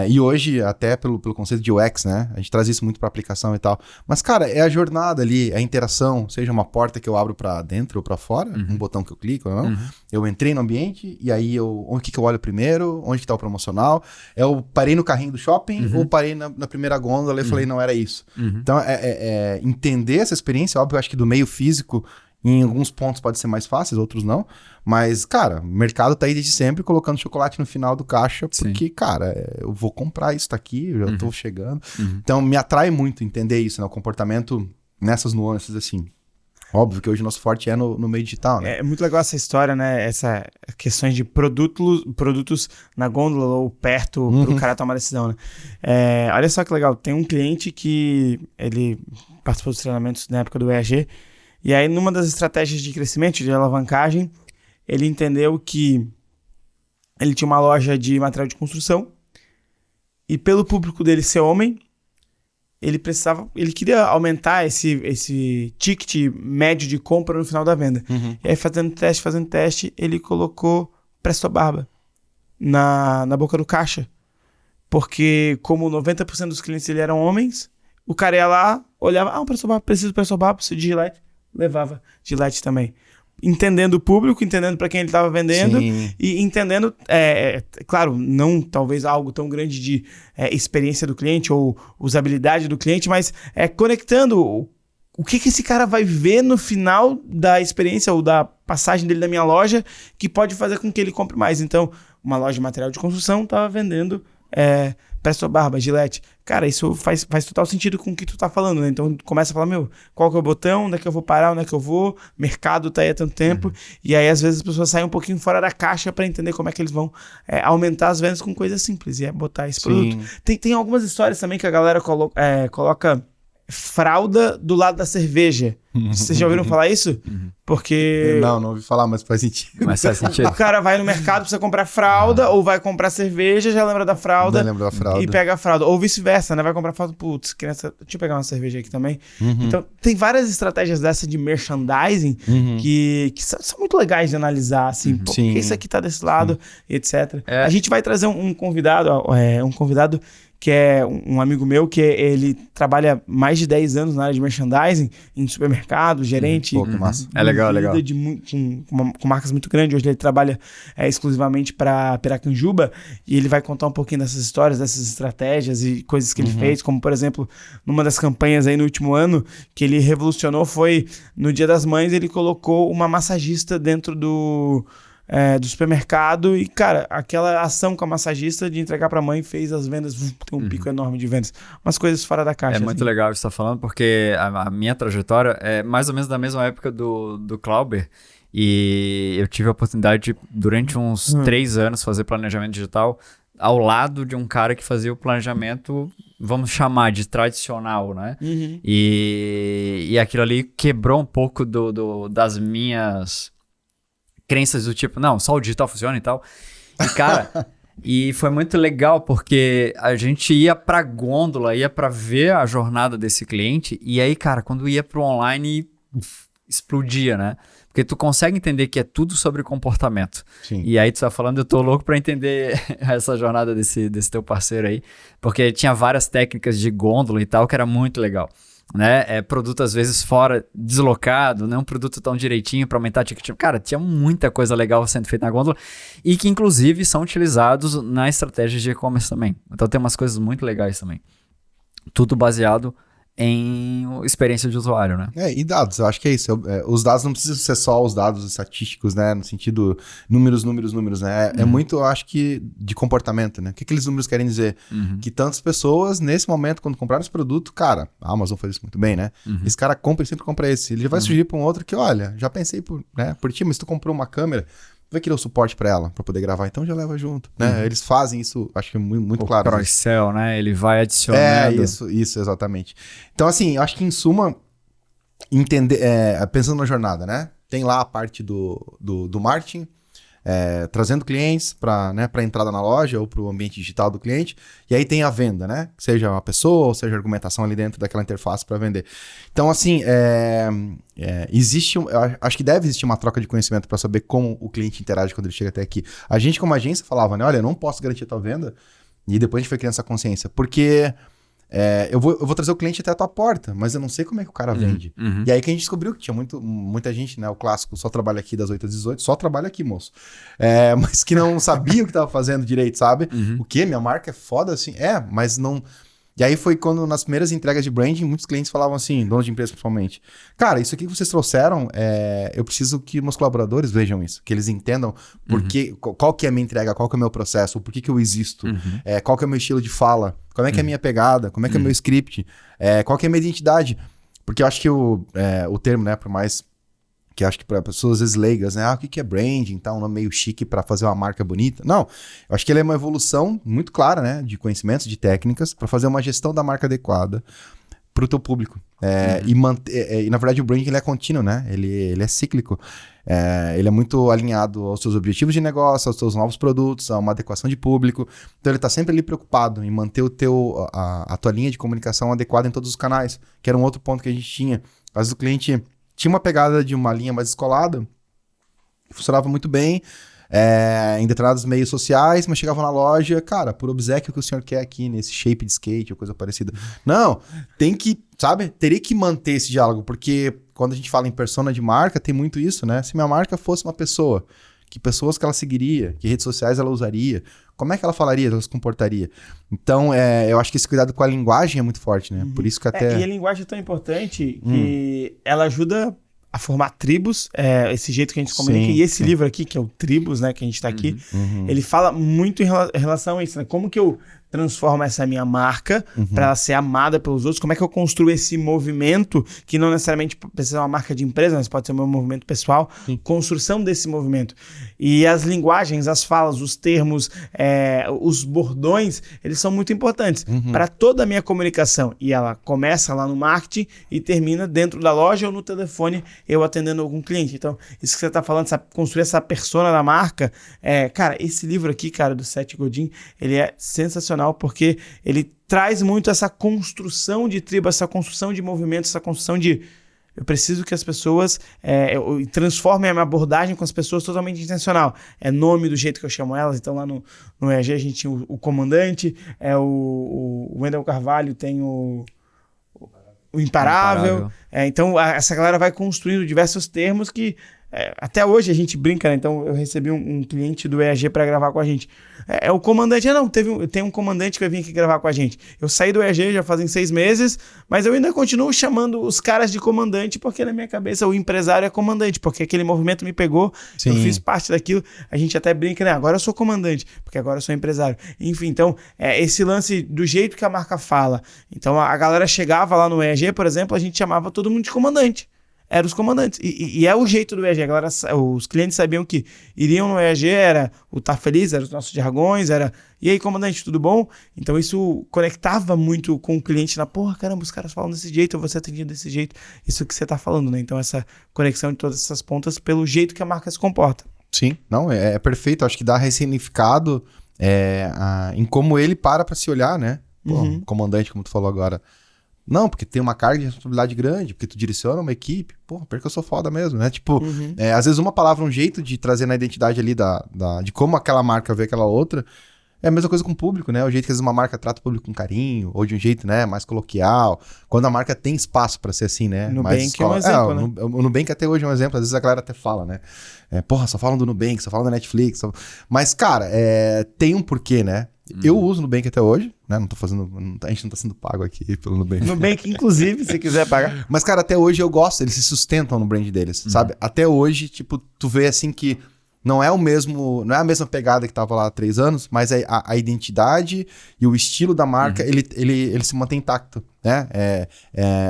Speaker 1: E hoje, até pelo conceito de UX, né? A gente traz isso muito para aplicação e tal. Mas, cara, é a jornada ali, a interação, seja uma porta que eu abro para dentro ou para fora, um botão que eu clico ou não.
Speaker 2: Uhum.
Speaker 1: Eu entrei no ambiente e aí onde que eu olho primeiro, onde que tá o promocional. Eu parei no carrinho do shopping ou parei na primeira gôndola e falei, não era isso. Então, entender essa experiência, óbvio, eu acho que do meio físico, em alguns pontos pode ser mais fácil, outros não. Mas, cara, o mercado tá aí desde sempre colocando chocolate no final do caixa, porque, cara, eu vou comprar isso, tá aqui, eu já tô chegando. Então, me atrai muito entender isso, né? O comportamento nessas nuances, assim. Óbvio que hoje o nosso forte é no meio digital, né?
Speaker 3: É muito legal essa história, né? Essa questões de produtos na gôndola ou perto pro cara tomar decisão, né? Olha só que legal, tem um cliente que ele participou dos treinamentos na época do EAG. E aí, numa das estratégias de crescimento, de alavancagem, ele entendeu que ele tinha uma loja de material de construção e pelo público dele ser homem, ele queria aumentar esse ticket médio de compra no final da venda. E aí, fazendo teste, ele colocou Presto Barba na boca do caixa. Porque como 90% dos clientes dele eram homens, o cara ia lá, olhava, Presto Barba, preciso de Presto Barba, preciso de Gillette. Levava Gillette também. Entendendo o público, entendendo para quem ele estava vendendo. Sim. E entendendo, claro, não talvez algo tão grande de experiência do cliente ou usabilidade do cliente, mas conectando o que esse cara vai ver no final da experiência ou da passagem dele na minha loja que pode fazer com que ele compre mais. Então, uma loja de material de construção estava vendendo Presto Barba, Gillette. Cara, isso faz total sentido com o que tu tá falando, né? Então, começa a falar, qual que é o botão? Onde é que eu vou parar? Onde é que eu vou? Mercado tá aí há tanto tempo. E aí, às vezes, as pessoas saem um pouquinho fora da caixa para entender como é que eles vão aumentar as vendas com coisas simples. E botar esse produto. Tem algumas histórias também que a galera coloca fralda do lado da cerveja. Vocês já ouviram falar isso? Porque...
Speaker 1: Não ouvi falar, mas faz sentido.
Speaker 2: Mas faz sentido.
Speaker 3: O cara vai no mercado, precisa comprar fralda, ou vai comprar cerveja, já lembra da fralda.
Speaker 1: Não lembra da fralda.
Speaker 3: E pega a fralda. Ou vice-versa, né? Vai comprar fralda, putz, criança, deixa eu pegar uma cerveja aqui também. Então, tem várias estratégias dessa de merchandising que são muito legais de analisar, assim. Porque isso aqui tá desse lado, etc. A gente vai trazer um convidado, que é um amigo meu, que ele trabalha mais de 10 anos na área de merchandising, em supermercado, gerente.
Speaker 1: Pô, que massa.
Speaker 2: É legal.
Speaker 3: Com marcas muito grandes. Hoje ele trabalha exclusivamente para Piracanjuba, e ele vai contar um pouquinho dessas histórias, dessas estratégias e coisas que ele fez, como, por exemplo, numa das campanhas aí no último ano, que ele revolucionou foi, no Dia das Mães, ele colocou uma massagista dentro do do supermercado e, cara, aquela ação com a massagista de entregar pra mãe fez as vendas, tem um pico enorme de vendas. Umas coisas fora da caixa.
Speaker 2: É muito legal isso que você tá falando, porque a minha trajetória é mais ou menos da mesma época do Clauber. E eu tive a oportunidade de, durante uns 3 anos, fazer planejamento digital ao lado de um cara que fazia o planejamento, vamos chamar de tradicional, né? E aquilo ali quebrou um pouco das minhas crenças do tipo, não, só o digital funciona e tal. E, cara, e foi muito legal porque a gente ia pra gôndola, ia pra ver a jornada desse cliente, e aí, cara, quando ia pro online, explodia, né? Porque tu consegue entender que é tudo sobre comportamento.
Speaker 1: Sim.
Speaker 2: E aí tu tá falando, eu tô louco pra entender essa jornada desse teu parceiro aí. Porque tinha várias técnicas de gôndola e tal, que era muito legal. Né? Produto às vezes fora, deslocado, não um produto tão direitinho pra aumentar a ticket. Cara, tinha muita coisa legal sendo feita na gôndola e que inclusive são utilizados na estratégia de e-commerce também. Então tem umas coisas muito legais também. Tudo baseado em experiência de usuário, né?
Speaker 1: E dados, eu acho que é isso. Os dados não precisam ser só os dados estatísticos, né? No sentido números, né? É muito, eu acho que, de comportamento, né? O que aqueles números querem dizer? Que tantas pessoas, nesse momento, quando compraram esse produto, cara, a Amazon faz isso muito bem, né? Esse cara compra e sempre compra esse. Ele já vai surgir para um outro que, olha, já pensei por ti, mas tu comprou uma câmera, vai querer o suporte para ela, para poder gravar, então já leva junto, né? Eles fazem isso, acho que é muito claro.
Speaker 2: O cross-sell, né? Ele vai adicionando.
Speaker 1: Isso, exatamente. Então, assim, acho que em suma, entender, pensando na jornada, né? Tem lá a parte do marketing, trazendo clientes para entrada na loja ou para o ambiente digital do cliente, e aí tem a venda, né? Seja uma pessoa ou seja a argumentação ali dentro daquela interface para vender. Então, assim, acho que deve existir uma troca de conhecimento para saber como o cliente interage quando ele chega até aqui. A gente, como agência, falava, né? Olha, eu não posso garantir a tua venda, e depois a gente foi criando essa consciência, porque eu vou trazer o cliente até a tua porta, mas eu não sei como é que o cara vende. E aí que a gente descobriu que tinha muita gente, né? O clássico, só trabalha aqui das 8 às 18, só trabalha aqui, moço. Mas que não sabia o que estava fazendo direito, sabe? O quê? Minha marca é foda, assim? Mas não... E aí foi quando, nas primeiras entregas de branding, muitos clientes falavam assim, donos de empresa principalmente, cara, isso aqui que vocês trouxeram, eu preciso que meus colaboradores vejam isso, que eles entendam qual que é a minha entrega, qual que é o meu processo, por que eu existo, qual que é o meu estilo de fala, como é que é a minha pegada, como é que é o meu script, qual que é a minha identidade. Porque eu acho que o termo, né, por mais que acho que para pessoas às vezes leigas, né? O que é branding, tá? Um nome meio chique para fazer uma marca bonita. Não, eu acho que ele é uma evolução muito clara, né? De conhecimentos, de técnicas, para fazer uma gestão da marca adequada para o teu público. E na verdade o branding ele é contínuo, né? Ele é cíclico. Ele é muito alinhado aos seus objetivos de negócio, aos seus novos produtos, a uma adequação de público. Então ele está sempre ali preocupado em manter a tua linha de comunicação adequada em todos os canais, que era um outro ponto que a gente tinha. Às vezes o cliente tinha uma pegada de uma linha mais descolada, funcionava muito bem em determinados meios sociais, mas chegava na loja, cara, por obséquio que o senhor quer aqui nesse shape de skate ou coisa parecida. Não, tem que, sabe, teria que manter esse diálogo, porque quando a gente fala em persona de marca, tem muito isso, né? Se minha marca fosse uma pessoa, que pessoas que ela seguiria, que redes sociais ela usaria, como é que ela falaria, ela se comportaria? Então, eu acho que esse cuidado com a linguagem é muito forte, né? Por isso que até...
Speaker 3: E a linguagem é tão importante que ela ajuda a formar tribos, esse jeito que a gente se comunica. E esse livro aqui, que é o Tribos, né, que a gente tá aqui, ele fala muito em relação a isso, né? Como que eu transformo essa minha marca para ela ser amada pelos outros? Como é que eu construo esse movimento, que não necessariamente precisa ser uma marca de empresa, mas pode ser um movimento pessoal, construção desse movimento. E as linguagens, as falas, os termos, os bordões, eles são muito importantes para toda a minha comunicação. E ela começa lá no marketing e termina dentro da loja ou no telefone, eu atendendo algum cliente. Então, isso que você está falando, construir essa persona da marca, cara, esse livro aqui, cara, do Seth Godin, ele é sensacional, porque ele traz muito essa construção de tribo, essa construção de movimento, essa construção de... Eu preciso que as pessoas transformem a minha abordagem com as pessoas totalmente intencional. É nome do jeito que eu chamo elas. Então lá no EAG a gente tinha o comandante, o Wendel Carvalho tem o Imparável. Então essa galera vai construindo diversos termos que até hoje a gente brinca, né? Então eu recebi um cliente do EAG para gravar com a gente. O comandante, tem um comandante que vai vir aqui gravar com a gente. Eu saí do EAG já fazem 6 meses, mas eu ainda continuo chamando os caras de comandante, porque na minha cabeça o empresário é comandante, porque aquele movimento me pegou,
Speaker 1: Sim.
Speaker 3: eu fiz parte daquilo, a gente até brinca, né? Agora eu sou comandante, porque agora eu sou empresário. Enfim, então, esse lance do jeito que a marca fala. Então a galera chegava lá no EAG, por exemplo, a gente chamava todo mundo de comandante. Eram os comandantes. E é o jeito do EAG. Agora, os clientes sabiam que iriam no EAG, era o Tá Feliz, era os nossos jargões, era... E aí, comandante, tudo bom? Então, isso conectava muito com o cliente porra, caramba, os caras falam desse jeito, eu vou ser atendido desse jeito. Isso que você tá falando, né? Então, essa conexão de todas essas pontas pelo jeito que a marca se comporta.
Speaker 1: Sim, não, é perfeito. Acho que dá ressignificado em como ele para se olhar, né? Pô, comandante, como tu falou agora. Não, porque tem uma carga de responsabilidade grande, porque tu direciona uma equipe. Pô, porque eu sou foda mesmo, né? Tipo, às vezes uma palavra, um jeito de trazer na identidade ali de como aquela marca vê aquela outra, é a mesma coisa com o público, né? O jeito que às vezes uma marca trata o público com carinho, ou de um jeito, né, mais coloquial. Quando a marca tem espaço pra ser assim, né?
Speaker 3: Nubank é um exemplo, né?
Speaker 1: O Nubank até hoje é um exemplo. Às vezes a galera até fala, né? Porra, só falam do Nubank, só falam da Netflix. Mas, cara, tem um porquê, né? Eu uso o Nubank até hoje, né? Não tô fazendo... A gente não tá sendo pago aqui pelo Nubank.
Speaker 3: Nubank, inclusive, se quiser pagar.
Speaker 1: Mas, cara, até hoje eu gosto, eles se sustentam no brand deles, sabe? Até hoje, tipo, tu vê assim que não é a mesma pegada que tava lá há 3 anos, mas a identidade e o estilo da marca, ele se mantém intacto, né?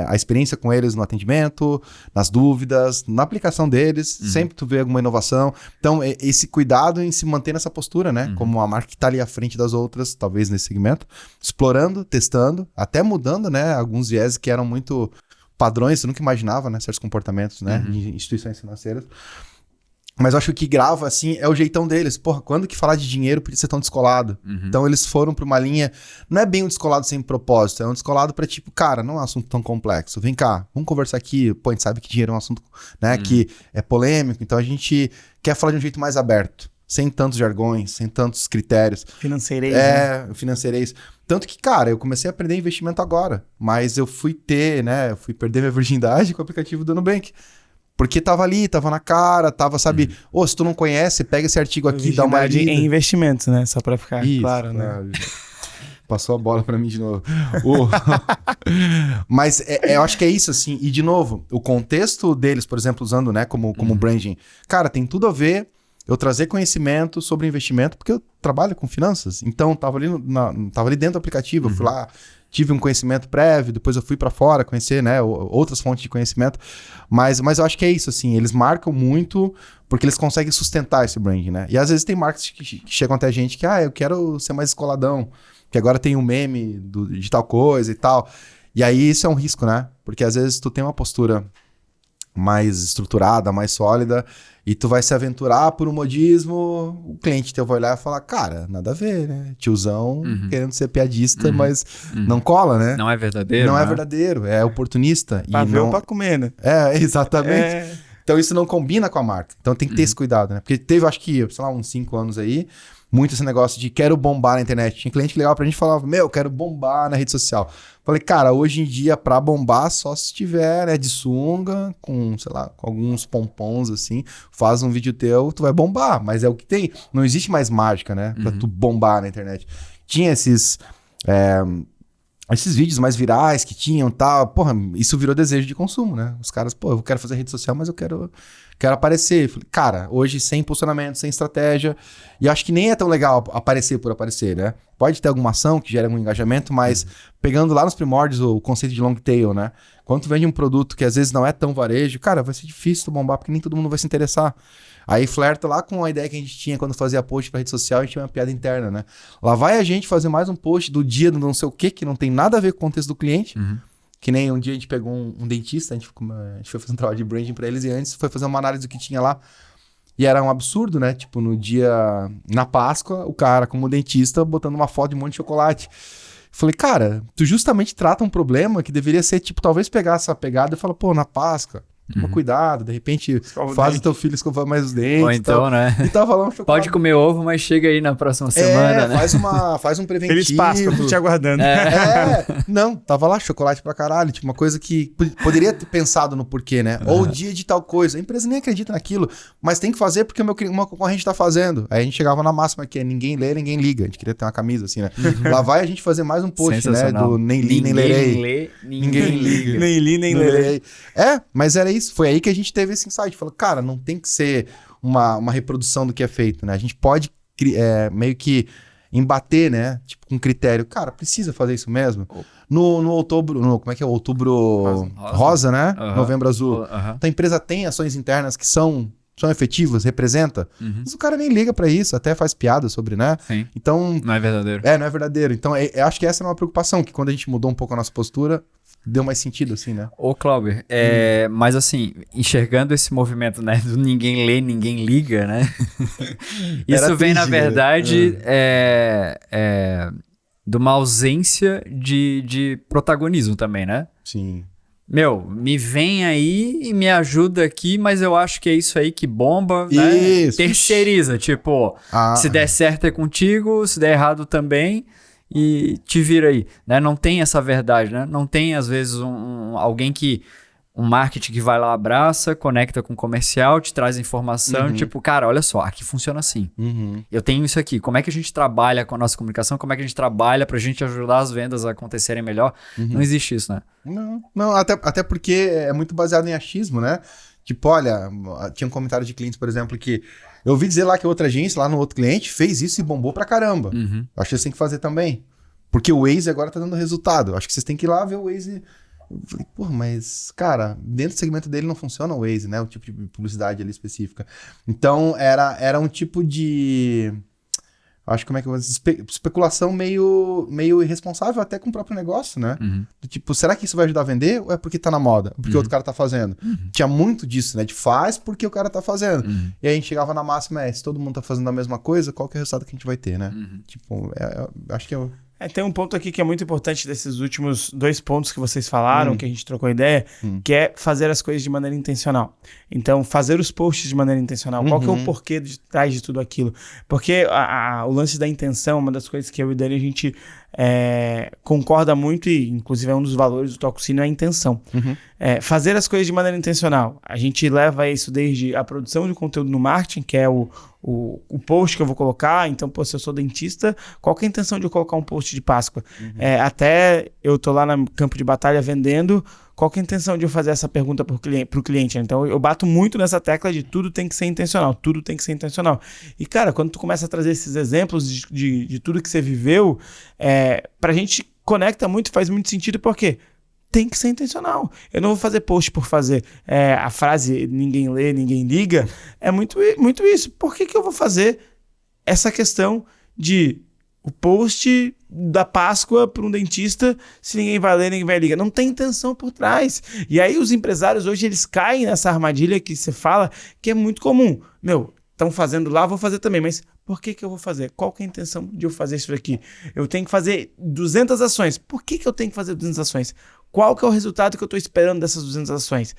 Speaker 1: A experiência com eles no atendimento, nas dúvidas, na aplicação deles, sempre tu vê alguma inovação. Então, esse cuidado em se manter nessa postura, né? Como uma marca que tá ali à frente das outras, talvez nesse segmento, explorando, testando, até mudando, né? Alguns viés que eram muito padrões, você nunca imaginava, né? Certos comportamentos, né? De instituições financeiras. Mas eu acho que o que grava, assim, é o jeitão deles. Porra, quando que falar de dinheiro podia ser tão descolado? Então eles foram pra uma linha... Não é bem um descolado sem propósito, é um descolado pra tipo, cara, não é um assunto tão complexo. Vem cá, vamos conversar aqui. Pô, a gente sabe que dinheiro é um assunto, né, que é polêmico. Então a gente quer falar de um jeito mais aberto. Sem tantos jargões, sem tantos critérios.
Speaker 3: Financeirês.
Speaker 1: Financeirês. Tanto que, cara, eu comecei a aprender investimento agora. Mas eu fui fui perder minha virgindade com o aplicativo do Nubank. Porque tava ali, tava na cara, tava, sabe... se tu não conhece, pega esse artigo aqui, dá uma lida.
Speaker 3: Em investimentos, né? Só pra ficar claro, né?
Speaker 1: Passou a bola pra mim de novo. Mas eu acho que é isso, assim. E, de novo, o contexto deles, por exemplo, usando, né, como branding. Cara, tem tudo a ver eu trazer conhecimento sobre investimento, porque eu trabalho com finanças. Então, tava ali dentro do aplicativo, eu fui lá... Tive um conhecimento prévio, depois eu fui pra fora conhecer, né, outras fontes de conhecimento. Mas eu acho que é isso, assim, eles marcam muito porque eles conseguem sustentar esse branding, né? E às vezes tem marcas que chegam até a gente que, eu quero ser mais escoladão, que agora tem um meme de tal coisa e tal. E aí isso é um risco, né? Porque às vezes tu tem uma postura mais estruturada, mais sólida, e tu vai se aventurar por um modismo, o cliente teu vai olhar e falar, cara, nada a ver, né? Tiozão querendo ser piadista, mas não cola, né?
Speaker 2: Não é verdadeiro.
Speaker 1: Não é verdadeiro, é oportunista.
Speaker 3: Pra ver ou pra comer, né?
Speaker 1: Exatamente. Então isso não combina com a marca. Então tem que ter esse cuidado, né? Porque teve, acho que, sei lá, uns 5 anos aí, muito esse negócio de quero bombar na internet. Tinha cliente que ligava pra gente e falava, quero bombar na rede social. Falei, cara, hoje em dia, pra bombar, só se tiver, né, de sunga, com, sei lá, com alguns pompons, assim, faz um vídeo teu, tu vai bombar. Mas é o que tem. Não existe mais mágica, né, pra tu bombar na internet. Tinha esses vídeos mais virais que tinham e tal. Porra, isso virou desejo de consumo, né? Os caras, eu quero fazer rede social, mas eu quero aparecer. Falei, cara, hoje sem posicionamento, sem estratégia. E acho que nem é tão legal aparecer por aparecer, né? Pode ter alguma ação que gere algum engajamento, mas pegando lá nos primórdios o conceito de long tail, né? Quando tu vende um produto que às vezes não é tão varejo, cara, vai ser difícil tu bombar, porque nem todo mundo vai se interessar. Aí flerta lá com a ideia que a gente tinha quando fazia post pra rede social, a gente tinha uma piada interna, né? Lá vai a gente fazer mais um post do dia do não sei o quê, que não tem nada a ver com o contexto do cliente. Que nem um dia a gente pegou um dentista, a gente foi fazer um trabalho de branding pra eles e antes foi fazer uma análise do que tinha lá. E era um absurdo, né? Tipo, na Páscoa, o cara como dentista botando uma foto de um monte de chocolate. Falei, cara, tu justamente trata um problema que deveria ser, tipo, talvez pegar essa pegada e falar, na Páscoa, Toma cuidado, de repente faz o teu filho escovar mais os dentes.
Speaker 2: Ou então, né?
Speaker 1: E tava lá um chocolate.
Speaker 2: Pode comer ovo, mas chega aí na próxima semana, né?
Speaker 1: Faz um preventivo.
Speaker 3: Feliz Páscoa, tô te aguardando.
Speaker 1: Não, tava lá chocolate pra caralho. Tipo, uma coisa que poderia ter pensado no porquê, né? Ou o dia de tal coisa. A empresa nem acredita naquilo, mas tem que fazer porque uma concorrente tá fazendo. Aí a gente chegava na máxima que é ninguém lê, ninguém liga. A gente queria ter uma camisa assim, né? Lá vai a gente fazer mais um post, né? Do nem li, nem lerei.
Speaker 2: Ninguém liga.
Speaker 3: Nem li, nem lerei.
Speaker 1: Mas era isso. Foi aí que a gente teve esse insight. Falou, cara, não tem que ser uma reprodução do que é feito, né? A gente pode meio que embater, né? Tipo, com critério. Cara, precisa fazer isso mesmo? No outubro... como é que é? Outubro rosa, né? Novembro azul. Então a empresa tem ações internas que são efetivas, representa. Mas o cara nem liga pra isso, até faz piada sobre, né?
Speaker 2: Sim.
Speaker 1: Então...
Speaker 2: Não é verdadeiro.
Speaker 1: Não é verdadeiro. Então, eu acho que essa é uma preocupação, que quando a gente mudou um pouco a nossa postura, deu mais sentido, assim, né?
Speaker 2: Ô, Cláudio, mas assim, enxergando esse movimento, né, do ninguém lê, ninguém liga, né? Isso vem, na verdade, de uma ausência de protagonismo também, né?
Speaker 1: Sim.
Speaker 2: Meu, me vem aí e me ajuda aqui, mas eu acho que é isso aí que bomba, né?
Speaker 1: Isso.
Speaker 2: Terceiriza, tipo, se der certo é contigo, se der errado também, e te vira aí, né? Não tem essa verdade, né? Não tem, às vezes, alguém um marketing que vai lá, abraça, conecta com o comercial, te traz informação, tipo, cara, olha só, aqui funciona assim. Eu tenho isso aqui. Como é que a gente trabalha com a nossa comunicação? Como é que a gente trabalha pra gente ajudar as vendas a acontecerem melhor? Não existe isso, né?
Speaker 1: Não, até porque é muito baseado em achismo, né? Tipo, olha, tinha um comentário de clientes, por exemplo, que eu ouvi dizer lá que outra agência, lá no outro cliente, fez isso e bombou pra caramba. Eu acho que vocês têm que fazer também. Porque o Waze agora tá dando resultado. Eu acho que vocês têm que ir lá ver o Waze. Eu falei, porra, mas, cara, dentro do segmento dele não funciona o Waze, né? O tipo de publicidade ali específica. Então, era um tipo de... Acho como é que eu vou dizer? Especulação meio irresponsável até com o próprio negócio, né? Do tipo, será que isso vai ajudar a vender? Ou é porque tá na moda? Porque outro cara tá fazendo? Tinha muito disso, né? De faz porque o cara tá fazendo. E aí a gente chegava na máxima, se todo mundo tá fazendo a mesma coisa, qual que é o resultado que a gente vai ter, né? Tipo, acho que
Speaker 3: tem um ponto aqui que é muito importante desses últimos 2 pontos que vocês falaram, que a gente trocou ideia, que é fazer as coisas de maneira intencional. Então, fazer os posts de maneira intencional. Qual que é o porquê de trás de tudo aquilo? Porque o lance da intenção, uma das coisas que eu e Dani, a gente concorda muito, e inclusive é um dos valores do Talksino, é a intenção. Fazer as coisas de maneira intencional. A gente leva isso desde a produção de conteúdo no marketing, que é o post que eu vou colocar. Então, se eu sou dentista, qual que é a intenção de eu colocar um post de Páscoa? Até eu tô lá no campo de batalha vendendo, qual que é a intenção de eu fazer essa pergunta pro cliente? Então, eu bato muito nessa tecla de tudo tem que ser intencional, tudo tem que ser intencional. E, cara, quando tu começa a trazer esses exemplos de tudo que você viveu, pra gente conecta muito, faz muito sentido, porque tem que ser intencional. Eu não vou fazer post por fazer. A frase ninguém lê, ninguém liga, é muito isso. Por que eu vou fazer essa questão de o post da Páscoa para um dentista se ninguém vai ler, ninguém vai ligar? Não tem intenção por trás. E aí os empresários hoje, eles caem nessa armadilha que você fala, que é muito comum. Estão fazendo lá, vou fazer também, mas por que eu vou fazer? Qual que é a intenção de eu fazer isso aqui? Eu tenho que fazer 200 ações. Por que eu tenho que fazer 200 ações? Qual que é o resultado que eu estou esperando dessas 200 ações?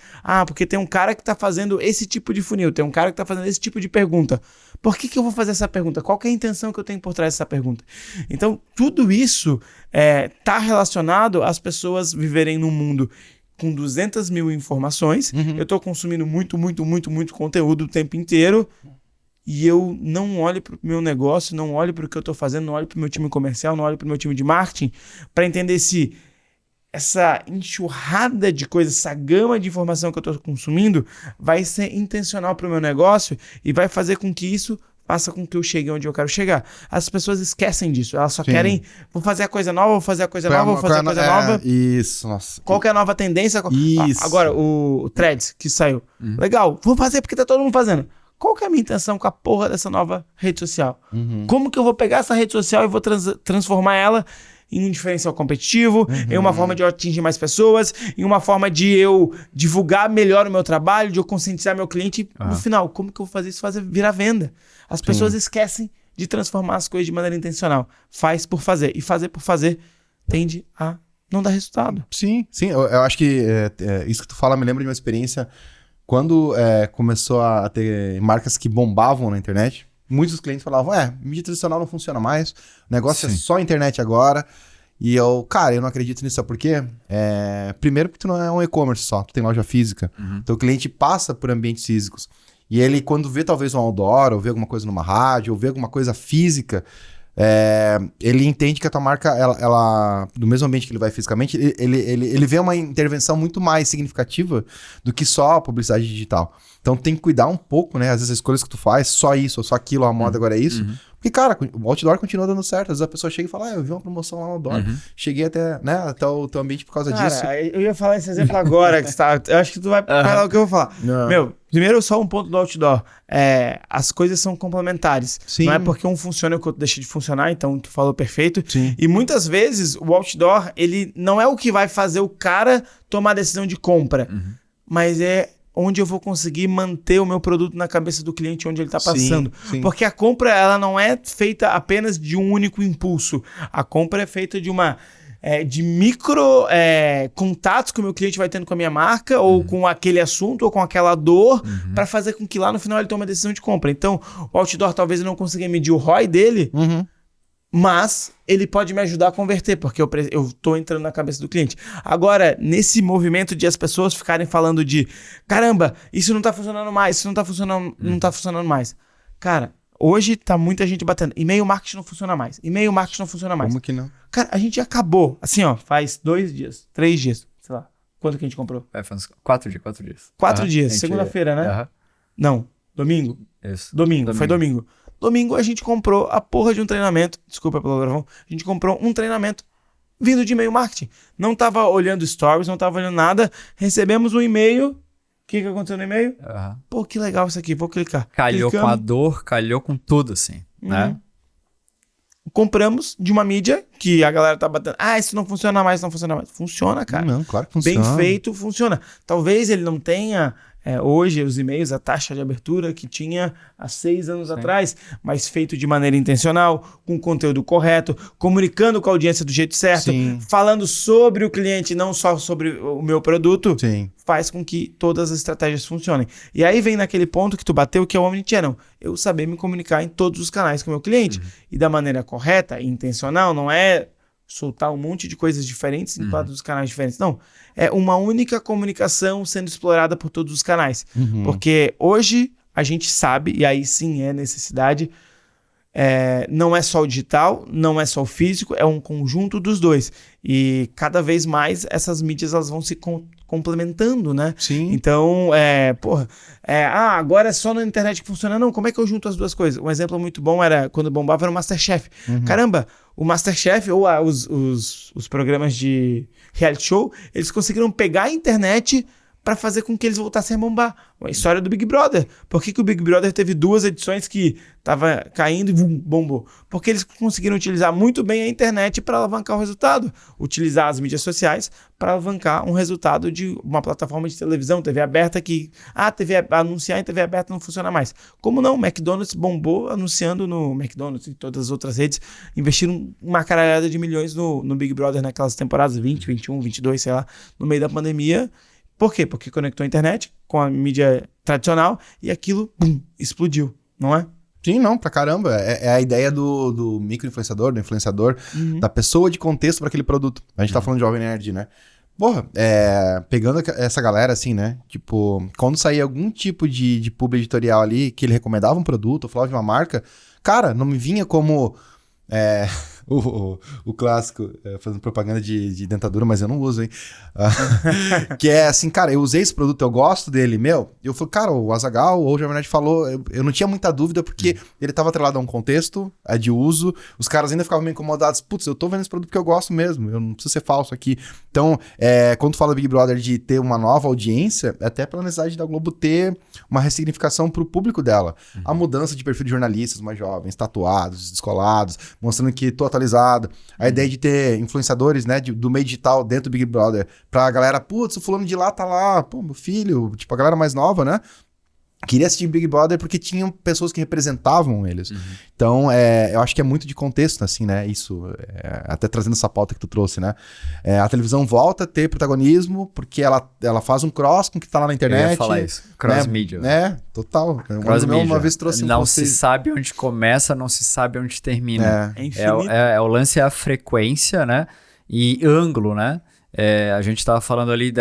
Speaker 3: Porque tem um cara que está fazendo esse tipo de funil, tem um cara que está fazendo esse tipo de pergunta. Por que eu vou fazer essa pergunta? Qual que é a intenção que eu tenho por trás dessa pergunta? Então, tudo isso está relacionado às pessoas viverem num mundo com 200 mil informações. Eu estou consumindo muito conteúdo o tempo inteiro. E eu não olho para o meu negócio, não olho para o que eu estou fazendo, não olho para o meu time comercial, não olho para o meu time de marketing, para entender se essa enxurrada de coisas, essa gama de informação que eu estou consumindo vai ser intencional para o meu negócio e vai fazer com que isso faça com que eu chegue onde eu quero chegar. As pessoas esquecem disso, elas só querem, vou fazer a coisa nova, vou fazer a coisa nova, vou fazer a coisa nova.
Speaker 1: Isso, nossa.
Speaker 3: Qual que é a nova tendência?
Speaker 1: Isso.
Speaker 3: Agora, o Threads que saiu. Legal, vou fazer porque tá todo mundo fazendo. Qual que é a minha intenção com a porra dessa nova rede social? Como que eu vou pegar essa rede social e vou transformar ela em um diferencial competitivo, em uma forma de eu atingir mais pessoas, em uma forma de eu divulgar melhor o meu trabalho, de eu conscientizar meu cliente. No final, como que eu vou fazer isso virar venda? As pessoas esquecem de transformar as coisas de maneira intencional. Faz por fazer. E fazer por fazer tende a não dar resultado.
Speaker 1: Sim. Eu acho que isso que tu fala me lembra de uma experiência quando começou a ter marcas que bombavam na internet, muitos clientes falavam, mídia tradicional não funciona mais, o negócio é só internet agora. E eu não acredito nisso, sabe por quê? Primeiro porque tu não é um e-commerce só, tu tem loja física. Então o cliente passa por ambientes físicos. E ele, quando vê talvez um outdoor, ou vê alguma coisa numa rádio, ou vê alguma coisa física, ele entende que a tua marca, ela do mesmo ambiente que ele vai fisicamente, ele vê uma intervenção muito mais significativa do que só a publicidade digital. Então tem que cuidar um pouco, né? Às vezes as escolhas que tu faz, só isso ou só aquilo, a moda agora é isso. Porque, cara, o outdoor continua dando certo. Às vezes a pessoa chega e fala, eu vi uma promoção lá no outdoor. Cheguei até o teu ambiente por causa disso.
Speaker 3: Eu ia falar esse exemplo agora, que eu acho que tu vai falar o que eu vou falar. Não. Meu, primeiro só um ponto do outdoor. As coisas são complementares. Sim. Não é porque um funciona e o outro deixa de funcionar, então tu falou perfeito. Sim. E muitas vezes o outdoor, ele não é o que vai fazer o cara tomar a decisão de compra, mas é onde eu vou conseguir manter o meu produto na cabeça do cliente, onde ele está passando. Sim. Porque a compra, ela não é feita apenas de um único impulso. A compra é feita de micro contatos que o meu cliente vai tendo com a minha marca, ou com aquele assunto, ou com aquela dor, para fazer com que lá no final ele tome a decisão de compra. Então, o outdoor talvez eu não consiga medir o ROI dele, mas ele pode me ajudar a converter, porque eu tô entrando na cabeça do cliente. Agora, nesse movimento de as pessoas ficarem falando de caramba, isso não tá funcionando mais, isso não tá funcionando mais. Cara, hoje tá muita gente batendo. E-mail marketing não funciona mais. E-mail marketing não funciona mais.
Speaker 1: Como que não?
Speaker 3: Cara, a gente acabou. Assim, faz 2 dias, 3 dias, sei lá. Quando que a gente comprou?
Speaker 2: Faz 4 dias.
Speaker 3: 4 dias, segunda-feira, né? Não, domingo.
Speaker 2: Isso.
Speaker 3: Domingo, foi domingo. Domingo a gente comprou a porra de um treinamento. Desculpa pelo gravão. A gente comprou um treinamento vindo de e-mail marketing. Não tava olhando stories, não tava olhando nada. Recebemos um e-mail. O que aconteceu no e-mail? Pô, que legal isso aqui. Vou clicar.
Speaker 2: Calhou com a dor, calhou com tudo, assim. Né?
Speaker 3: Compramos de uma mídia que a galera tá batendo. Isso não funciona mais, não funciona mais. Funciona, cara.
Speaker 1: Não, claro que funciona.
Speaker 3: Bem feito, funciona. Talvez ele não tenha... hoje, os e-mails, a taxa de abertura que tinha há 6 anos atrás, mas feito de maneira intencional, com conteúdo correto, comunicando com a audiência do jeito certo, falando sobre o cliente, não só sobre o meu produto, faz com que todas as estratégias funcionem. E aí vem naquele ponto que tu bateu, que é o Omnichannel. Eu saber me comunicar em todos os canais com o meu cliente. E da maneira correta e intencional, não é soltar um monte de coisas diferentes em todos os canais diferentes. Não, é uma única comunicação sendo explorada por todos os canais. Porque hoje a gente sabe, e aí sim é necessidade, não é só o digital, não é só o físico, é um conjunto dos dois. E cada vez mais essas mídias elas vão se complementando, né?
Speaker 1: Sim.
Speaker 3: Então, agora é só na internet que funciona. Não, como é que eu junto as duas coisas? Um exemplo muito bom era, quando bombava, era o MasterChef. Caramba, o MasterChef ou os programas de reality show, eles conseguiram pegar a internet para fazer com que eles voltassem a bombar. A história do Big Brother. Por que o Big Brother teve 2 edições que tava caindo e bombou? Porque eles conseguiram utilizar muito bem a internet para alavancar o resultado. Utilizar as mídias sociais para alavancar um resultado de uma plataforma de televisão, TV aberta, que anunciar em TV aberta não funciona mais. Como não? O McDonald's bombou anunciando no McDonald's e todas as outras redes. Investiram uma caralhada de milhões no Big Brother naquelas temporadas 20, 21, 22, sei lá, no meio da pandemia. Por quê? Porque conectou a internet com a mídia tradicional e aquilo, explodiu, não é?
Speaker 1: Sim, não, pra caramba. É a ideia do micro-influenciador, do influenciador, da pessoa de contexto para aquele produto. A gente tá falando de Jovem Nerd, né? Porra, pegando essa galera assim, né? Tipo, quando saía algum tipo de publi editorial ali que ele recomendava um produto ou falava de uma marca, cara, não me vinha como... O clássico, fazendo propaganda de dentadura, mas eu não uso, hein? Que é assim, cara, eu usei esse produto, eu gosto dele, eu falei, cara, o Azaghal ou o Jovem Nerd falou, eu não tinha muita dúvida, porque ele estava atrelado a um contexto, de uso, os caras ainda ficavam meio incomodados, putz, eu tô vendo esse produto porque eu gosto mesmo, eu não preciso ser falso aqui. Então, quando tu fala do Big Brother de ter uma nova audiência, é até pela necessidade da Globo ter uma ressignificação pro público dela. A mudança de perfil de jornalistas mais jovens, tatuados, descolados, mostrando que tô atualizado. A ideia de ter influenciadores, né, do meio digital dentro do Big Brother, pra galera, putz, o fulano de lá tá lá, pô, meu filho, tipo, a galera mais nova, né? queria assistir Big Brother porque tinham pessoas que representavam eles. Então, eu acho que é muito de contexto, assim, né? Isso, até trazendo essa pauta que tu trouxe, né? A televisão volta a ter protagonismo porque ela faz um cross com o que tá lá na internet.
Speaker 2: Eu ia falar isso. Cross-mídia.
Speaker 1: Né? Total.
Speaker 2: Cross-mídia.
Speaker 1: Uma vez trouxe um
Speaker 2: Não
Speaker 1: conceito.
Speaker 2: se sabe onde começa, não se sabe onde termina.
Speaker 3: É infinito.
Speaker 2: O lance é a frequência, né? E ângulo, né? A gente estava falando ali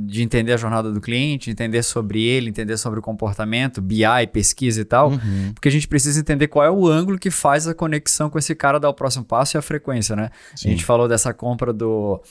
Speaker 2: de entender a jornada do cliente, entender sobre ele, entender sobre o comportamento, BI, pesquisa e tal, porque a gente precisa entender qual é o ângulo que faz a conexão com esse cara, dar o próximo passo e a frequência, né?
Speaker 1: Sim.
Speaker 2: A gente falou dessa compra do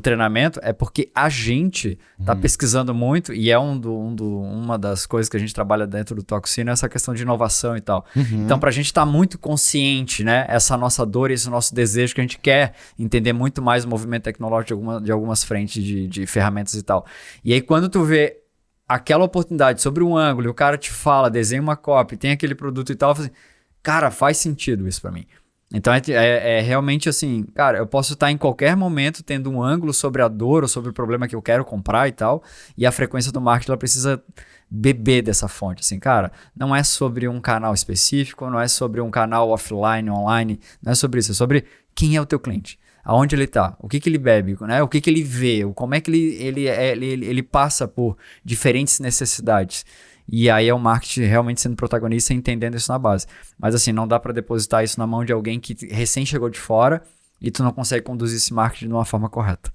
Speaker 2: treinamento, é porque a gente está pesquisando muito, e é uma das coisas que a gente trabalha dentro do Toxino, é essa questão de inovação e tal. Então, para a gente estar muito consciente, né, essa nossa dor e esse nosso desejo que a gente quer entender muito mais o movimento tecnológico de algumas frentes de ferramentas e tal. E aí, quando tu vê aquela oportunidade sobre um ângulo, e o cara te fala, desenha uma copy, tem aquele produto e tal, eu falo assim, cara, faz sentido isso para mim. Então é realmente assim, cara, eu posso estar em qualquer momento tendo um ângulo sobre a dor ou sobre o problema que eu quero comprar e tal, e a frequência do marketing ela precisa beber dessa fonte, assim, cara, não é sobre um canal específico, não é sobre um canal offline, online, não é sobre isso, é sobre quem é o teu cliente, aonde ele tá, o que ele bebe, né, o que ele vê, como é que ele passa por diferentes necessidades. E aí é o marketing realmente sendo protagonista e entendendo isso na base. Mas assim, não dá para depositar isso na mão de alguém que recém chegou de fora e tu não consegue conduzir esse marketing de uma forma correta.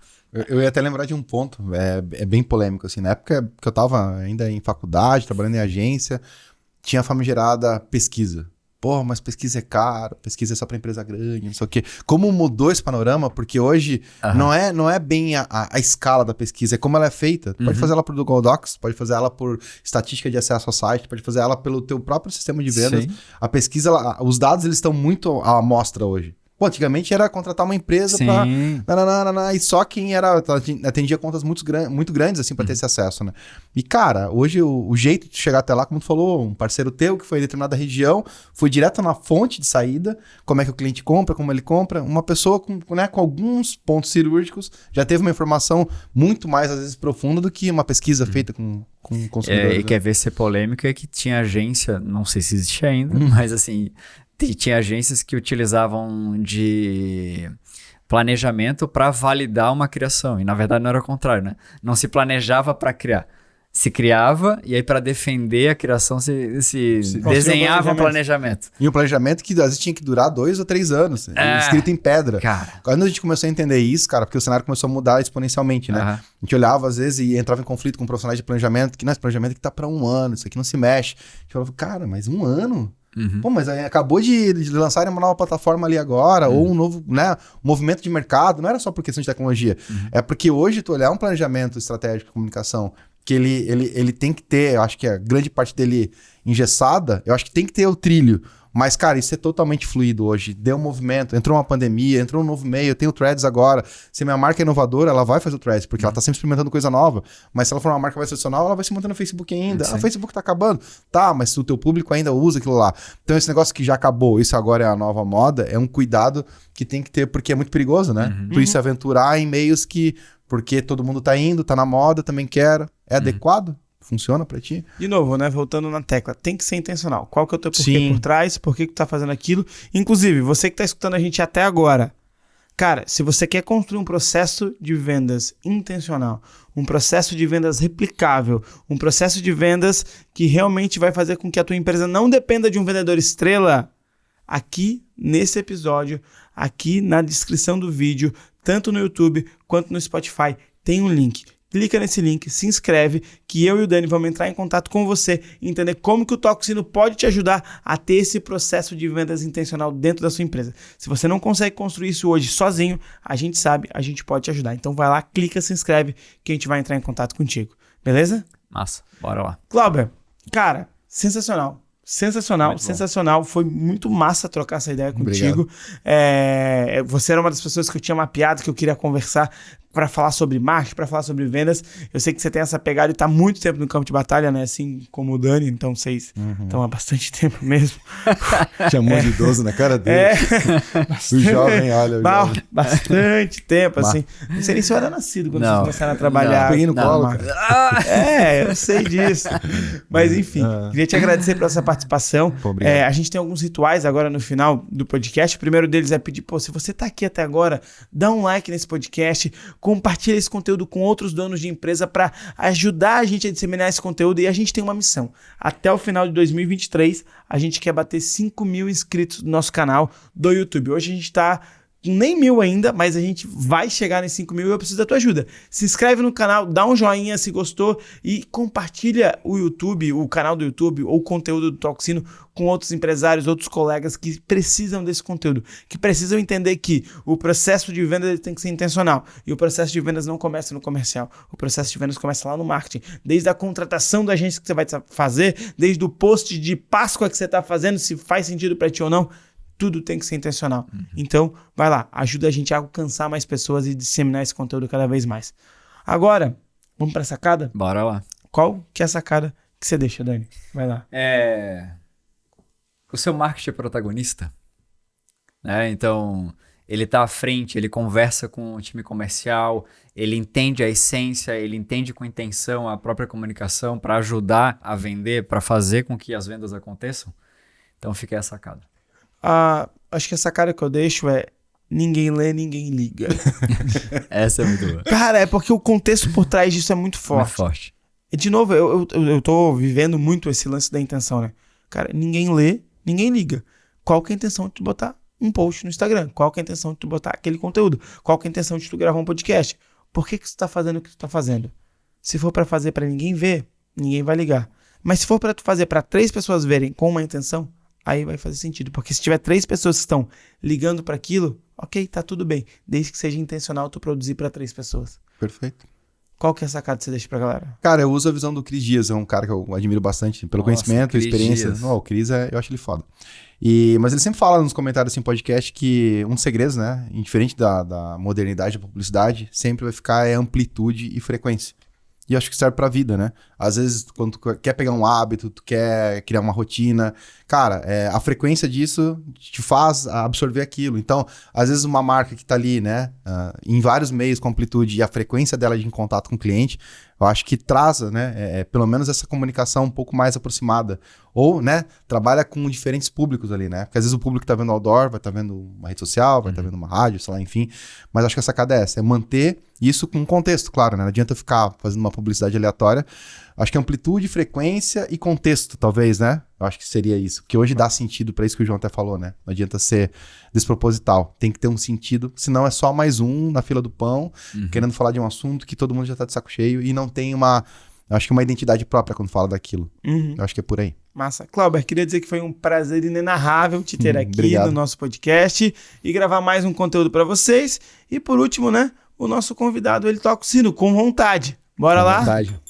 Speaker 1: Eu ia até lembrar de um ponto, é bem polêmico, assim, na época que eu tava ainda em faculdade, trabalhando em agência, tinha a famigerada pesquisa. Pô, mas pesquisa é caro, pesquisa é só para empresa grande, não sei o quê. Como mudou esse panorama? Porque hoje não é bem a escala da pesquisa, é como ela é feita. Tu pode fazer ela por Google Docs, pode fazer ela por estatística de acesso ao site, pode fazer ela pelo teu próprio sistema de vendas.
Speaker 2: Sim.
Speaker 1: A pesquisa, os dados eles estão muito à amostra hoje. Pô, antigamente era contratar uma empresa pra... E só quem atendia contas muito grandes, assim, pra ter esse acesso, né? E, cara, hoje o jeito de chegar até lá, como tu falou, um parceiro teu que foi em determinada região, foi direto na fonte de saída, como é que o cliente compra, como ele compra. Uma pessoa com alguns pontos cirúrgicos já teve uma informação muito mais, às vezes, profunda do que uma pesquisa feita com consumidores.
Speaker 2: E quer ver ser polêmico é que tinha agência, não sei se existe ainda, mas assim... Tinha agências que utilizavam de planejamento para validar uma criação. E na verdade não era o contrário, né? Não se planejava para criar. Se criava e aí para defender a criação se desenhava um planejamento.
Speaker 1: E um planejamento que às vezes tinha que durar 2 ou 3 anos, escrito em pedra.
Speaker 2: Cara.
Speaker 1: Quando a gente começou a entender isso, cara, porque o cenário começou a mudar exponencialmente, né? A gente olhava às vezes e entrava em conflito com profissionais de planejamento, que não, esse planejamento que tá para 1 ano, isso aqui não se mexe. A gente falava, cara, mas 1 ano? Pô, mas aí acabou de lançarem uma nova plataforma ali agora, ou um novo, né, um movimento de mercado, não era só por questão de tecnologia, é porque hoje tu olhar um planejamento estratégico de comunicação, que ele tem que ter, eu acho que a grande parte dele engessada, eu acho que tem que ter o trilho, mas, cara, isso é totalmente fluido hoje, deu um movimento, entrou uma pandemia, entrou um novo meio, eu tenho o Threads agora, se minha marca é inovadora, ela vai fazer o Threads, porque ela tá sempre experimentando coisa nova, mas se ela for uma marca mais tradicional, ela vai se manter no Facebook ainda, o Facebook tá acabando, tá, mas se o teu público ainda usa aquilo lá, então esse negócio que já acabou, isso agora é a nova moda, é um cuidado que tem que ter, porque é muito perigoso, né? Tu ir se aventurar em meios que, porque todo mundo tá indo, tá na moda, também quero, é adequado? Funciona pra ti?
Speaker 3: De novo, né? Voltando na tecla, tem que ser intencional. Qual que é o teu porquê por trás? Por que tu tá fazendo aquilo? Inclusive, você que tá escutando a gente até agora, cara, se você quer construir um processo de vendas intencional, um processo de vendas replicável, um processo de vendas que realmente vai fazer com que a tua empresa não dependa de um vendedor estrela, aqui nesse episódio, aqui na descrição do vídeo, tanto no YouTube quanto no Spotify, tem um link. Clica nesse link, se inscreve, que eu e o Dani vamos entrar em contato com você e entender como que o Toxino pode te ajudar a ter esse processo de vendas intencional dentro da sua empresa. Se você não consegue construir isso hoje sozinho, a gente sabe, a gente pode te ajudar. Então vai lá, clica, se inscreve, que a gente vai entrar em contato contigo. Beleza?
Speaker 2: Massa, bora lá.
Speaker 3: Glauber, cara, sensacional. Sensacional,
Speaker 2: Muito bom.
Speaker 3: sensacional. Foi muito massa trocar essa ideia contigo. Você era uma das pessoas que eu tinha mapeado, que eu queria conversar para falar sobre marketing, para falar sobre vendas. Eu sei que você tem essa pegada e tá há muito tempo no campo de batalha, né? Assim como o Dani, então vocês estão há bastante tempo mesmo.
Speaker 1: Chamou de idoso na cara dele. O jovem, olha.
Speaker 3: Bastante tempo, assim. Não sei nem se eu era nascido quando vocês começaram a trabalhar.
Speaker 1: Peguei no colo, cara.
Speaker 3: Eu sei disso. Mas enfim, queria te agradecer pela sua participação.
Speaker 1: Pô, obrigado.
Speaker 3: A gente tem alguns rituais agora no final do podcast. O primeiro deles é pedir, se você tá aqui até agora, dá um like nesse podcast, compartilha esse conteúdo com outros donos de empresa para ajudar a gente a disseminar esse conteúdo. E a gente tem uma missão. Até o final de 2023, a gente quer bater 5.000 inscritos no nosso canal do YouTube. Hoje a gente tá nem 1.000 ainda, mas a gente vai chegar nos 5.000 e eu preciso da tua ajuda. Se inscreve no canal, dá um joinha se gostou e compartilha o YouTube, o canal do YouTube ou o conteúdo do Talksino com outros empresários, outros colegas que precisam desse conteúdo, que precisam entender que o processo de venda tem que ser intencional e o processo de vendas não começa no comercial, o processo de vendas começa lá no marketing, desde a contratação da agência que você vai fazer, desde o post de Páscoa que você está fazendo, se faz sentido para ti ou não. Tudo tem que ser intencional. Então, vai lá, ajuda a gente a alcançar mais pessoas e disseminar esse conteúdo cada vez mais. Agora, vamos para a sacada?
Speaker 2: Bora lá.
Speaker 3: Qual que é a sacada que você deixa, Dani? Vai lá.
Speaker 2: O seu marketing é protagonista, né? Então, ele tá à frente, ele conversa com o time comercial, ele entende a essência, ele entende com intenção a própria comunicação para ajudar a vender, para fazer com que as vendas aconteçam. Então, fica aí a sacada.
Speaker 3: Acho que a sacada que eu deixo é ninguém lê, ninguém liga.
Speaker 2: Essa é muito boa.
Speaker 3: Cara, é porque o contexto por trás disso é muito forte.
Speaker 2: Muito forte.
Speaker 3: E, de novo, eu tô vivendo muito esse lance da intenção, né? Cara, ninguém lê, ninguém liga. Qual que é a intenção de tu botar um post no Instagram? Qual que é a intenção de tu botar aquele conteúdo? Qual que é a intenção de tu gravar um podcast? Por que tu tá fazendo o que tu tá fazendo? Se for pra fazer pra ninguém ver, ninguém vai ligar. Mas se for pra tu fazer pra 3 pessoas verem com uma intenção, aí vai fazer sentido. Porque se tiver 3 pessoas que estão ligando pra aquilo, ok, tá tudo bem. Desde que seja intencional tu produzir pra 3 pessoas.
Speaker 1: Perfeito.
Speaker 3: Qual que é a sacada que você deixa pra galera?
Speaker 1: Cara, eu uso a visão do Cris Dias, é um cara que eu admiro bastante pelo conhecimento,
Speaker 2: Cris
Speaker 1: experiência.
Speaker 2: Dias.
Speaker 1: Não, o Cris, eu acho ele foda. Mas ele sempre fala nos comentários assim, podcast que um dos segredos, né, indiferente da modernidade da publicidade, sempre vai ficar amplitude e frequência. E eu acho que serve pra vida, né? Às vezes, quando tu quer pegar um hábito, tu quer criar uma rotina, cara, a frequência disso te faz absorver aquilo. Então, às vezes uma marca que tá ali, né, em vários meios com amplitude e a frequência dela de em contato com o cliente, eu acho que traz, né, pelo menos essa comunicação um pouco mais aproximada. Ou, né, trabalha com diferentes públicos ali, né? Porque às vezes o público tá vendo outdoor, vai estar vendo uma rede social, vai estar vendo uma rádio, sei lá, enfim. Mas acho que a sacada é essa, é manter isso com contexto, claro, né? Não adianta ficar fazendo uma publicidade aleatória. Acho que amplitude, frequência e contexto, talvez, né? Eu acho que seria isso. Que hoje dá sentido pra isso que o João até falou, né? Não adianta ser desproposital. Tem que ter um sentido, senão é só mais um na fila do pão, querendo falar de um assunto que todo mundo já tá de saco cheio e não tem acho que uma identidade própria quando fala daquilo. Eu acho que é por aí.
Speaker 3: Massa. Clauber, queria dizer que foi um prazer inenarrável te ter aqui
Speaker 1: obrigado.
Speaker 3: no nosso podcast e gravar mais um conteúdo pra vocês. E por último, né, o nosso convidado, ele toca o sino com vontade. Bora lá?
Speaker 1: Vontade.